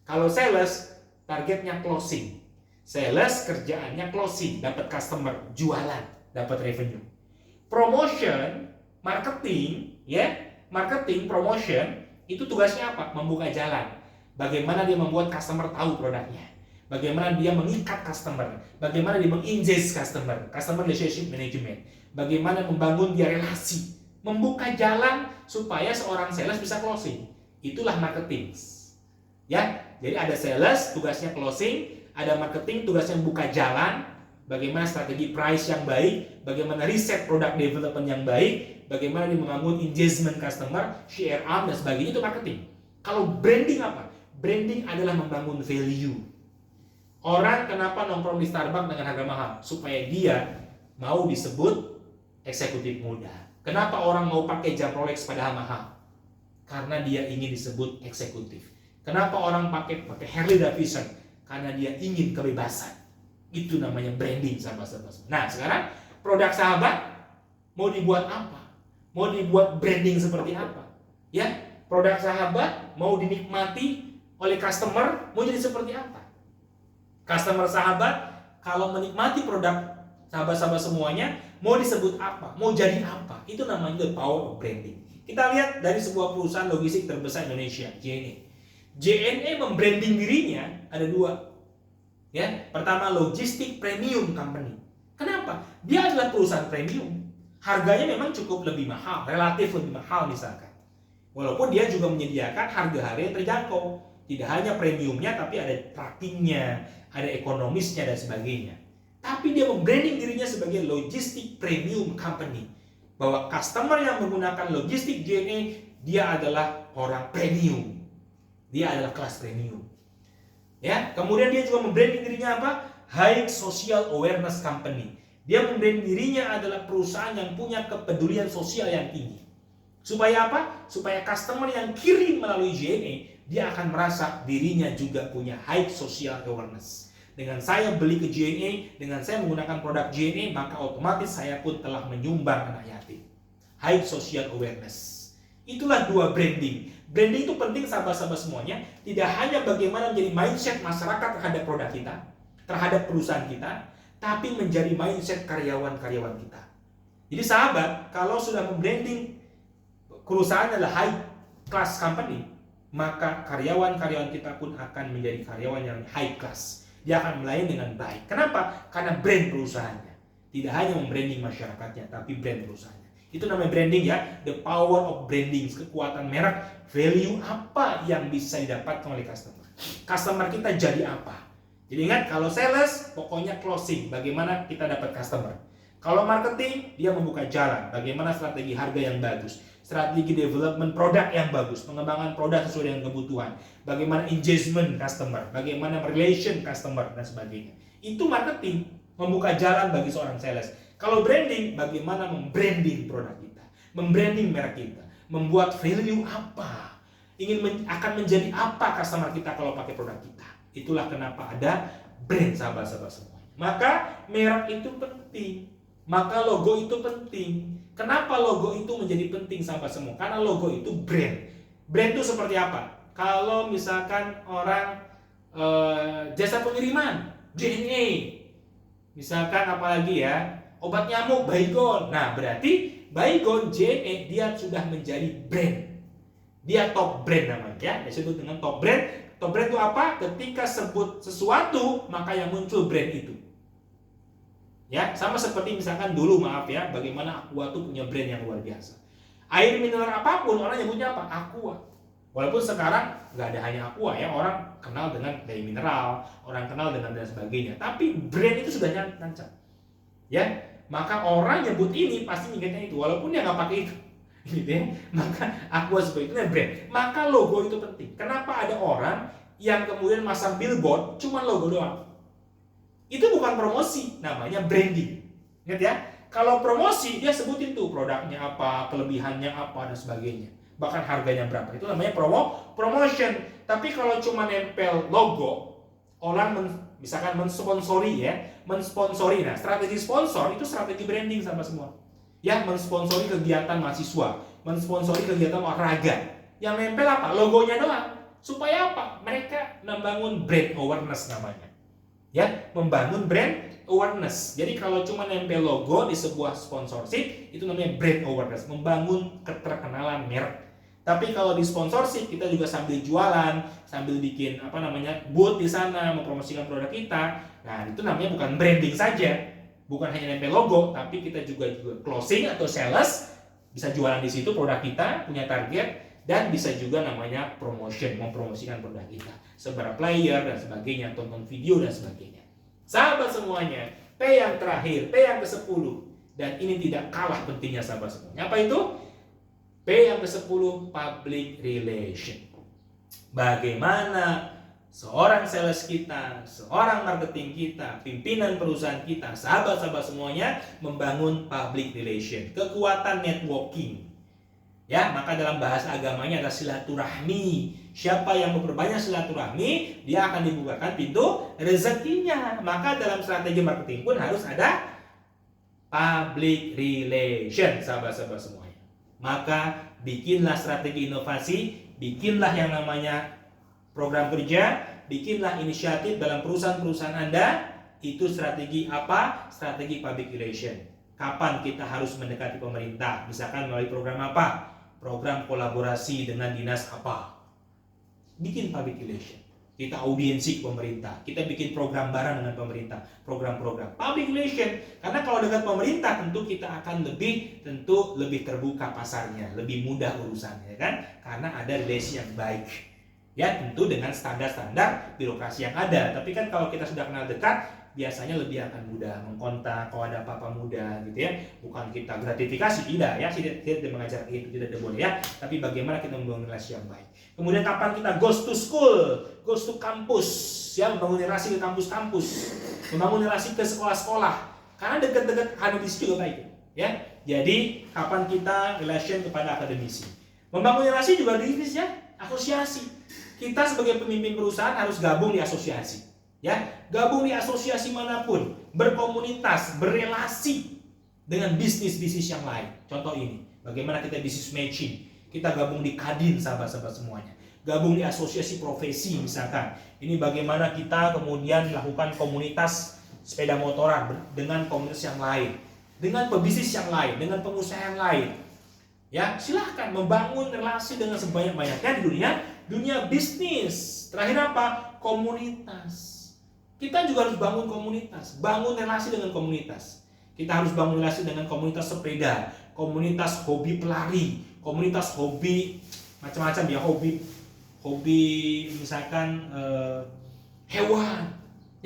Kalau sales, targetnya closing. Sales kerjaannya closing, dapat customer, jualan, dapat revenue. Promotion, marketing, ya, marketing, promotion, itu tugasnya apa? Membuka jalan. Bagaimana dia membuat customer tahu produknya. bagaimana dia mengikat customer, bagaimana dia mengengage customer, customer relationship management, bagaimana membangun dia relasi, membuka jalan supaya seorang sales bisa closing. Itulah marketing. Ya, jadi ada sales tugasnya closing, ada marketing tugasnya membuka jalan, bagaimana strategi price yang baik, bagaimana riset product development yang baik, bagaimana dia membangun engagement customer, CRM dan sebagainya, itu marketing. Kalau branding apa? Branding adalah membangun value. Orang kenapa nongkrong di Starbucks dengan harga mahal? Supaya dia mau disebut eksekutif muda. Kenapa orang mau pakai jam Rolex padahal mahal? Karena dia ingin disebut eksekutif. Kenapa orang pakai Harley Davidson? Karena dia ingin kebebasan. Itu namanya branding, sahabat-sahabat. Nah, sekarang produk sahabat mau dibuat apa? Mau dibuat branding seperti apa? Ya, produk sahabat mau dinikmati oleh customer, mau jadi seperti apa? Customer sahabat kalau menikmati produk sahabat-sahabat semuanya, mau disebut apa? Mau jadi apa? Itu namanya the power of branding. Kita lihat dari sebuah perusahaan logistik terbesar Indonesia, JNE. JNE membranding dirinya ada dua. Ya, pertama logistik premium company. Kenapa? Dia adalah perusahaan premium. Harganya memang cukup lebih mahal, relatif lebih mahal misalkan. Walaupun dia juga menyediakan harga-harga yang terjangkau. Tidak hanya premiumnya, tapi ada trackingnya, ada ekonomisnya dan sebagainya. Tapi dia membranding dirinya sebagai logistik premium company. Bahwa customer yang menggunakan logistik JNE, dia adalah orang premium. Dia adalah kelas premium. Ya, kemudian dia juga membranding dirinya apa? High Social Awareness Company. Dia membranding dirinya adalah perusahaan yang punya kepedulian sosial yang tinggi. Supaya apa? Supaya customer yang kirim melalui JNE, dia akan merasa dirinya juga punya high social awareness. Dengan saya beli ke JNE, dengan saya menggunakan produk JNE, maka otomatis saya pun telah menyumbang anak yatim. High social awareness. Itulah dua branding. Branding itu penting sahabat-sahabat semuanya. Tidak hanya bagaimana menjadi mindset masyarakat terhadap produk kita, terhadap perusahaan kita, tapi menjadi mindset karyawan-karyawan kita. Jadi sahabat, kalau sudah membranding perusahaan adalah high class company, maka karyawan-karyawan kita pun akan menjadi karyawan yang high class. Dia akan melayani dengan baik. Kenapa? Karena brand perusahaannya. Tidak hanya membranding masyarakatnya, tapi brand perusahaannya. Itu namanya branding ya, the power of branding, kekuatan merek, value apa yang bisa didapatkan oleh customer. Customer kita jadi apa? Jadi ingat, kalau sales, pokoknya closing, bagaimana kita dapat customer. Kalau marketing, dia membuka jalan, bagaimana strategi harga yang bagus, strategi development produk yang bagus, pengembangan produk sesuai dengan kebutuhan, bagaimana engagement customer, bagaimana relation customer, dan sebagainya. Itu marketing, membuka jalan bagi seorang sales. Kalau branding, bagaimana membranding produk kita, membranding merek kita, membuat value apa, akan menjadi apa customer kita kalau pakai produk kita. Itulah kenapa ada brand, sahabat-sahabat semua. Maka merek itu penting, maka logo itu penting. Kenapa logo itu menjadi penting, sahabat semua? Karena logo itu brand. Brand itu seperti apa? Kalau misalkan orang jasa pengiriman, JNE, misalkan apalagi ya, obat nyamuk Baygon. Nah, berarti Baygon JNE dia sudah menjadi brand. Dia top brand namanya ya. Disebut dengan top brand. Top brand itu apa? Ketika sebut sesuatu, maka yang muncul brand itu. Ya, sama seperti misalkan dulu maaf ya, bagaimana Aqua tuh punya brand yang luar biasa. Air mineral apapun orang nyebutnya apa? Aqua. Walaupun sekarang nggak ada hanya Aqua ya, orang kenal dengan dari mineral, orang kenal dengan dan sebagainya. Tapi brand itu sudah nancap. Ya, maka orang nyebut ini pasti ingatnya itu, walaupun dia nggak pakai itu, gitu ya. Maka Aqua seperti itu brand. Maka logo itu penting. Kenapa ada orang yang kemudian masang billboard cuma logo doang? Itu bukan promosi, namanya branding. Ingat ya? Kalau promosi dia sebutin tuh produknya apa, kelebihannya apa dan sebagainya. Bahkan harganya berapa. Itu namanya promotion. Tapi kalau cuma nempel logo, orang misalkan mensponsori ya, mensponsori. Nah, strategi sponsor itu strategi branding sama semua. Ya, mensponsori kegiatan mahasiswa, mensponsori kegiatan olahraga. Yang nempel apa? Logonya doang. Supaya apa? Mereka membangun brand awareness namanya. Ya, membangun brand awareness. Jadi kalau cuma nempel logo di sebuah sponsorship, itu namanya brand awareness, membangun keterkenalan merek. Tapi kalau di sponsorship kita juga sambil jualan, sambil bikin booth di sana, mempromosikan produk kita. Nah, itu namanya bukan branding saja, bukan hanya nempel logo, tapi kita juga closing atau sales, bisa jualan di situ produk kita, punya target, dan bisa juga namanya promotion, mempromosikan produk kita, sebar player dan sebagainya, tonton video dan sebagainya. Sahabat semuanya, P yang terakhir, P yang ke-10, dan ini tidak kalah pentingnya sahabat semuanya. Apa itu? P yang ke-10, public relation. Bagaimana seorang sales kita, seorang marketing kita, pimpinan perusahaan kita, sahabat-sahabat semuanya membangun public relation, kekuatan networking. Ya, maka dalam bahasa agamanya ada silaturahmi. Siapa yang memperbanyak silaturahmi, dia akan dibukakan pintu rezekinya. Maka dalam strategi marketing pun harus ada public relation, sahabat-sahabat semuanya. Maka bikinlah strategi inovasi, bikinlah yang namanya program kerja, bikinlah inisiatif dalam perusahaan-perusahaan Anda. Itu strategi apa? Strategi public relation. Kapan kita harus mendekati pemerintah? Misalkan melalui program apa? Program kolaborasi dengan dinas apa? Bikin public relation. Kita audiensi ke pemerintah, kita bikin program bareng dengan pemerintah, program-program public relation. Karena kalau dekat pemerintah tentu kita akan lebih terbuka pasarnya, lebih mudah urusannya, kan? Karena ada relasi yang baik, ya, tentu dengan standar-standar birokrasi yang ada. Tapi kan kalau kita sudah kenal dekat, biasanya lebih akan mudah mengkontak kalau ada apa-apa mudah, gitu ya. Bukan kita gratifikasi, tidak ya, tidak mengajar itu, tidak boleh ya. Tapi bagaimana kita membangun relasi yang baik. Kemudian kapan kita goes to school, goes to kampus, ya, membangun relasi ke kampus-kampus, membangun relasi ke sekolah-sekolah. Karena dekat-dekat akademisi juga baik, ya. Jadi kapan kita relation kepada akademisi. Membangun relasi juga di ya, asosiasi. Kita sebagai pemimpin perusahaan harus gabung di asosiasi. Ya, gabung di asosiasi manapun, berkomunitas, berelasi dengan bisnis-bisnis yang lain. Contoh ini, bagaimana kita bisnis matching. Kita gabung di Kadin, sahabat-sahabat semuanya. Gabung di asosiasi profesi misalkan. Ini bagaimana kita kemudian melakukan komunitas sepeda motoran dengan komunitas yang lain, dengan pebisnis yang lain, dengan pengusaha yang lain. Ya, silahkan membangun relasi dengan sebanyak-banyaknya di dunia bisnis. Terakhir apa? Komunitas. Kita juga harus bangun komunitas, bangun relasi dengan komunitas. Kita harus bangun relasi dengan komunitas sepeda, komunitas hobi pelari, komunitas hobi macam-macam ya, hobi misalkan hewan,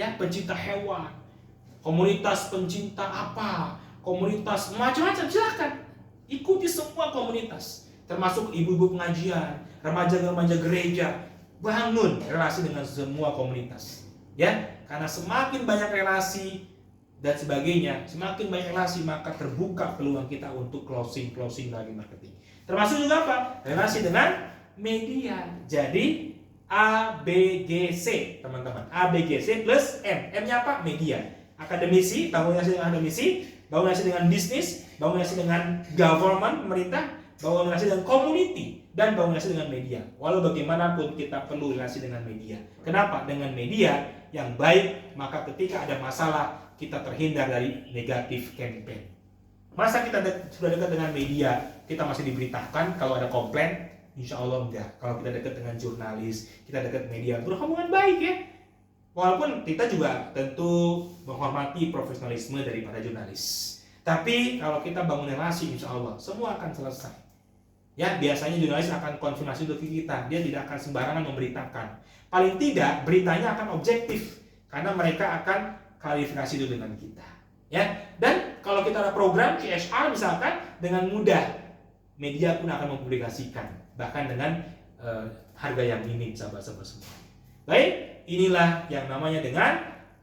ya, pencinta hewan, komunitas pencinta apa, komunitas macam-macam. Silahkan ikuti semua komunitas, termasuk ibu-ibu pengajian, remaja-remaja gereja. Bangun relasi dengan semua komunitas, ya. Karena semakin banyak relasi dan sebagainya, semakin banyak relasi, maka terbuka peluang kita untuk closing lagi marketing. Termasuk juga apa? Relasi dengan media. Jadi ABGC, teman-teman. ABGC plus M. M-nya apa? Media. Akademisi, bangun relasi dengan akademisi, bangun relasi dengan bisnis, bangun relasi dengan government, pemerintah, bangun relasi dengan community, dan bangun relasi dengan media. Walau bagaimanapun kita perlu relasi dengan media. Kenapa? Dengan media yang baik, maka ketika ada masalah kita terhindar dari negatif campaign. Masa kita sudah dekat dengan media, kita masih diberitakan kalau ada komplain? Insya Allah enggak. Kalau kita dekat dengan jurnalis, kita dekat media, berhubungan baik ya. Walaupun kita juga tentu menghormati profesionalisme daripada jurnalis. Tapi kalau kita bangun relasi, insya Allah semua akan selesai. Ya, biasanya jurnalis akan konfirmasi dulu kita, dia tidak akan sembarangan memberitakan. Paling tidak beritanya akan objektif karena mereka akan klarifikasi dulu dengan kita. Ya, dan kalau kita ada program CSR misalkan, dengan mudah media pun akan mempublikasikan, bahkan dengan harga yang minim, sahabat-sahabat semua. Baik, inilah yang namanya dengan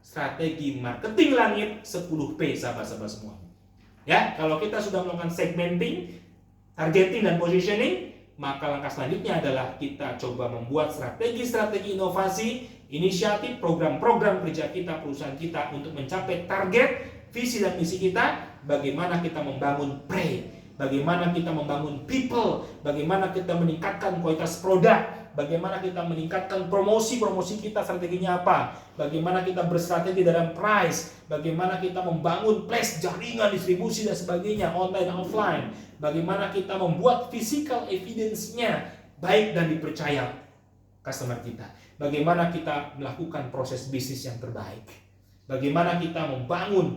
strategi marketing langit 10P, sahabat-sahabat semua. Ya, kalau kita sudah melakukan segmenting, targeting dan positioning, maka langkah selanjutnya adalah kita coba membuat strategi-strategi inovasi, inisiatif, program-program kerja kita, perusahaan kita untuk mencapai target, visi dan misi kita. Bagaimana kita membangun brand, bagaimana kita membangun people, bagaimana kita meningkatkan kualitas produk, bagaimana kita meningkatkan promosi kita, strateginya apa, bagaimana kita berstrategi dalam price, bagaimana kita membangun place jaringan distribusi dan sebagainya, online dan offline, bagaimana kita membuat physical evidence-nya baik dan dipercaya customer kita, bagaimana kita melakukan proses bisnis yang terbaik, bagaimana kita membangun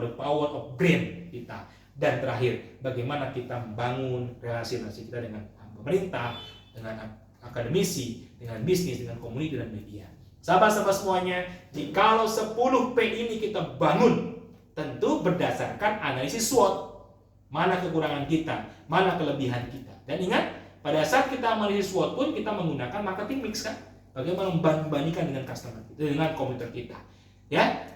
the power of brand kita, dan terakhir bagaimana kita membangun relasi-relasi kita dengan pemerintah, dengan akademisi, dengan bisnis, dengan komunitas dan media. Sahabat-sahabat semuanya, jikalau 10P ini kita bangun, tentu berdasarkan analisis SWOT. Mana kekurangan kita, mana kelebihan kita. Dan ingat, pada saat kita analisis SWOT pun kita menggunakan marketing mix kan? Bagaimana membandingkan dengan customer kita, dengan komunitas kita. Ya,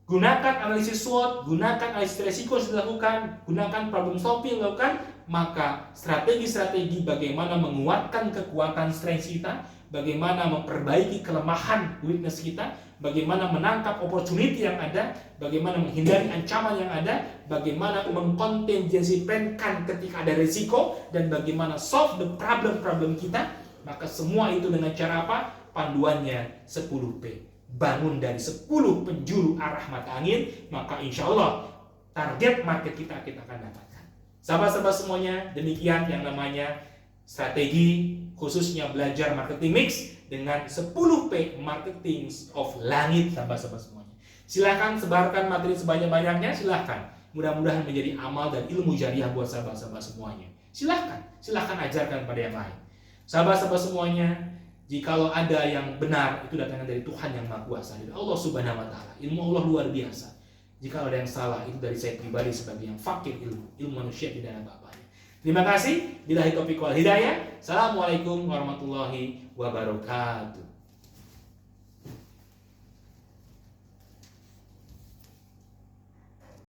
gunakan analisis SWOT, gunakan analisis risiko yang dilakukan, gunakan problem solving yang dilakukan, maka strategi-strategi bagaimana menguatkan kekuatan strength kita, bagaimana memperbaiki kelemahan weakness kita, bagaimana menangkap opportunity yang ada, bagaimana menghindari ancaman yang ada, bagaimana mengkontingensi plankan ketika ada risiko, dan bagaimana solve the problem kita, maka semua itu dengan cara apa? Panduannya 10P. Bangun dari 10 penjuru arah mata angin, maka insya Allah target market kita akan dapatkan. Sahabat-sahabat semuanya, demikian yang namanya strategi khususnya belajar marketing mix dengan 10P marketing of langit, sahabat-sahabat semuanya. Silahkan sebarkan materi sebanyak-banyaknya, silahkan. Mudah-mudahan menjadi amal dan ilmu jariah buat sahabat-sahabat semuanya. Silahkan ajarkan pada yang lain. Sahabat-sahabat semuanya, jikalau ada yang benar, itu datangnya dari Tuhan yang Maha Kuasa, dari Allah Subhanahu wa Ta'ala. Ilmu Allah luar biasa. Jika ada yang salah, itu dari saya pribadi sebagai yang fakir ilmu manusia tidak ada apa-apanya. Terima kasih. Billahi taufiq wal hidayah. Assalamualaikum warahmatullahi wabarakatuh.